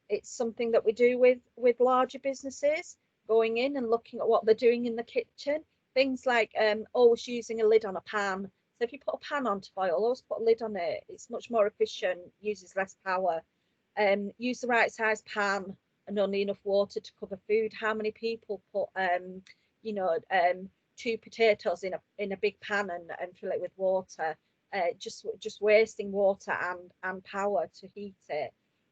it's something that we do with larger businesses, going in and looking at what they're doing in the kitchen. Things like always using a lid on a pan. So if you put a pan on to boil, always put a lid on it. It's much more efficient, uses less power. Use the right size pan and only enough water to cover food. How many people put 2 potatoes in a big pan and fill it with water? Just wasting water and power to heat it.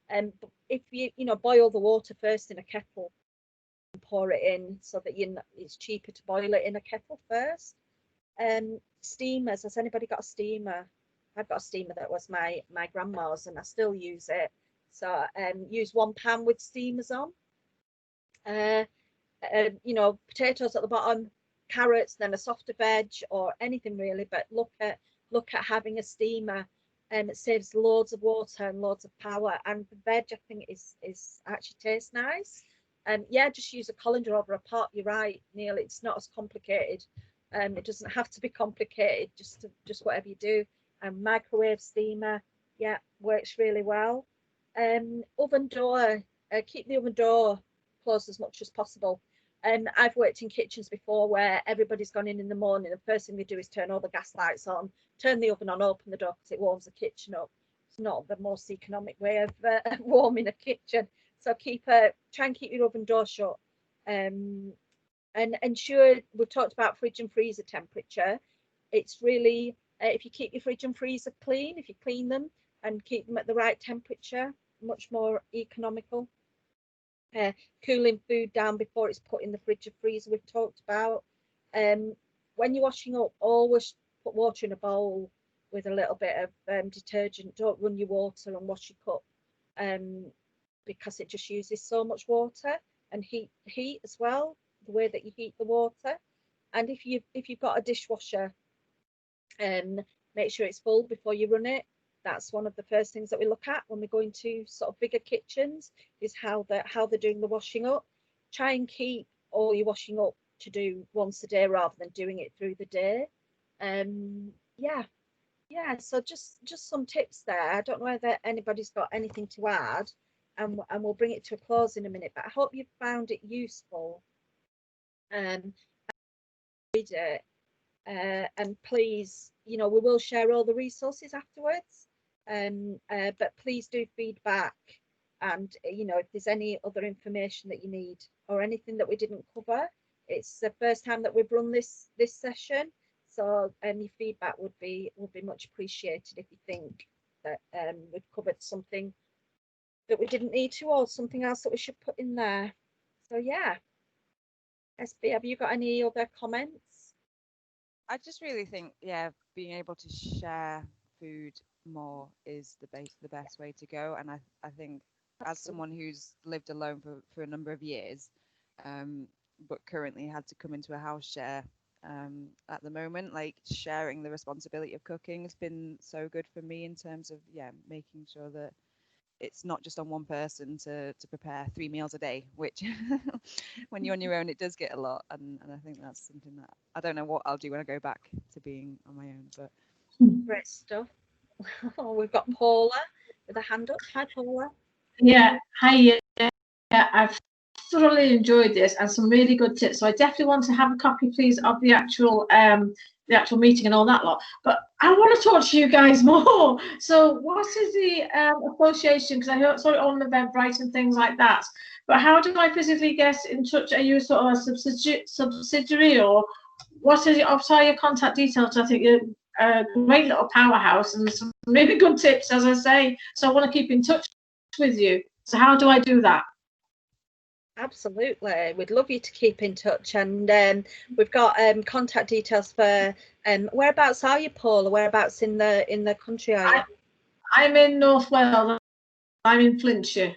But if you boil the water first in a kettle and pour it in, so that it's cheaper to boil it in a kettle first. Steamers, has anybody got a steamer? I've got a steamer that was my grandma's, and I still use it. So use one pan with steamers on. Potatoes at the bottom, carrots, then a softer veg or anything really, but look at having a steamer. It saves loads of water and loads of power, and the veg, I think, is actually tastes nice. Yeah, just use a colander over a pot. You're right, Neil, it's not as complicated. It doesn't have to be complicated, just whatever you do. Microwave steamer, yeah, works really well. Oven door, keep the oven door closed as much as possible. I've worked in kitchens before where everybody's gone in the morning. The first thing they do is turn all the gas lights on, turn the oven on, open the door, because it warms the kitchen up. It's not the most economic way of warming a kitchen. So try and keep your oven door shut. And ensure, we've talked about fridge and freezer temperature. It's really, if you keep your fridge and freezer clean, if you clean them and keep them at the right temperature, much more economical. Cooling food down before it's put in the fridge or freezer, we've talked about. When you're washing up, always put water in a bowl with a little bit of detergent. Don't run your water and wash your cup, because it just uses so much water. And heat as well, the way that you heat the water. And if you've got a dishwasher, make sure it's full before you run it. That's one of the first things that we look at when we go into sort of bigger kitchens, is how they're doing the washing up. Try and keep all your washing up to do once a day rather than doing it through the day. Yeah, so just some tips there. I don't know whether anybody's got anything to add. and we'll bring it to a close in a minute. But I hope you found it useful. Read it, and please, you know, we will share all the resources afterwards. But please do feedback, and you know, if there's any other information that you need or anything that we didn't cover. It's the first time that we've run this session, so any feedback would be much appreciated if you think that we've covered something that we didn't need to, or something else that we should put in there. So yeah, SB, have you got any other comments? I just really think, yeah, being able to share food more is the best way to go. And I think as someone who's lived alone for a number of years, but currently had to come into a house share at the moment, like sharing the responsibility of cooking has been so good for me in terms of, yeah, making sure that it's not just on one person to prepare 3 meals a day, which when you're on your own, it does get a lot. And I think that's something that I don't know what I'll do when I go back to being on my own. But Great stuff. Oh, we've got Paula with a hand up. Hi, Paula. Yeah, hi. Yeah, I've thoroughly enjoyed this and some really good tips. So I definitely want to have a copy, please, of the actual meeting and all that lot. But I want to talk to you guys more. So what is the association? Because I saw it on Eventbrite and things like that. But how do I physically get in touch? Are you sort of a subsidiary, or what is it? I'll tell your contact details. I think you're a great little powerhouse and some really good tips, as I say. So I want to keep in touch with you. So how do I do that? Absolutely, we'd love you to keep in touch, and we've got contact details for whereabouts are you, Paula? Whereabouts in the country are you? I'm in North Wales. I'm in Flintshire.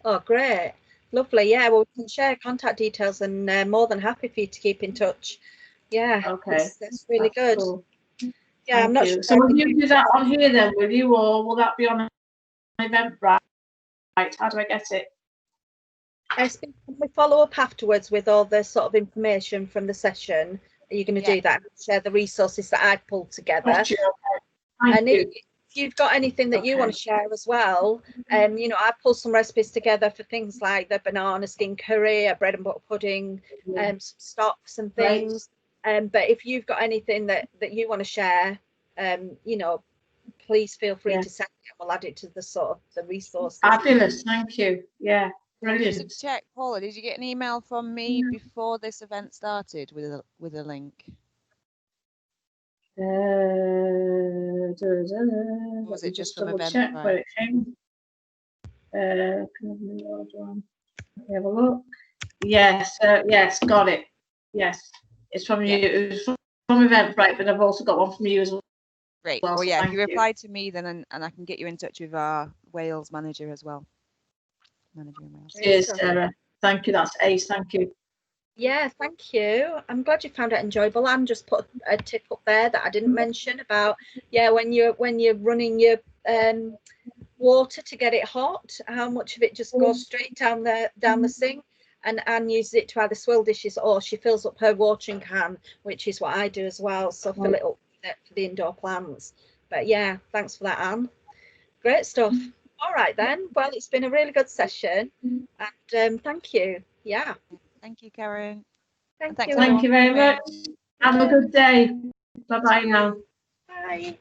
Oh, great, lovely. Yeah, well, we can share contact details, and more than happy for you to keep in touch. Yeah, Okay, that's really good. Cool. Yeah, Thank I'm not you. sure. So will you do that on here then, will you, or will that be on Eventbrite? How do I get it? Can we follow up afterwards with all the sort of information from the session? Are you going to do that? Share the resources that I've pulled together. Gotcha. Thank you. If you've got anything that you want to share as well, you know, I pulled some recipes together for things like the banana skin curry, a bread and butter pudding, some stocks and things. But if you've got anything that you want to share, you know, please feel free to send it. We'll add it to the sort of the resources. Fabulous. Thank you. Yeah. Brilliant. Just to check, Paula, did you get an email from me before this event started with a link? Was it just from Eventbrite? Where it came. Can we have a look? Yes, yes, got it. Yes, it's from you. It was from Eventbrite, but I've also got one from you as well. Great. Well, yeah, if you reply to me, then and I can get you in touch with our Wales manager as well. Manager in Wales. Cheers, Sarah. Thank you. That's ace. Thank you. Yeah, thank you. I'm glad you found it enjoyable. Anne just put a tip up there that I didn't mention about, yeah, when you're running your water to get it hot, how much of it just goes straight down the sink. And Anne uses it to either swill dishes, or she fills up her watering can, which is what I do as well. So fill it up for the indoor plants. But yeah, thanks for that, Anne. Great stuff. All right then. Well, it's been a really good session, and thank you. Yeah. Thank you, Caron. Thank you. Thank you very much. Have a good day. Bye bye now. Bye.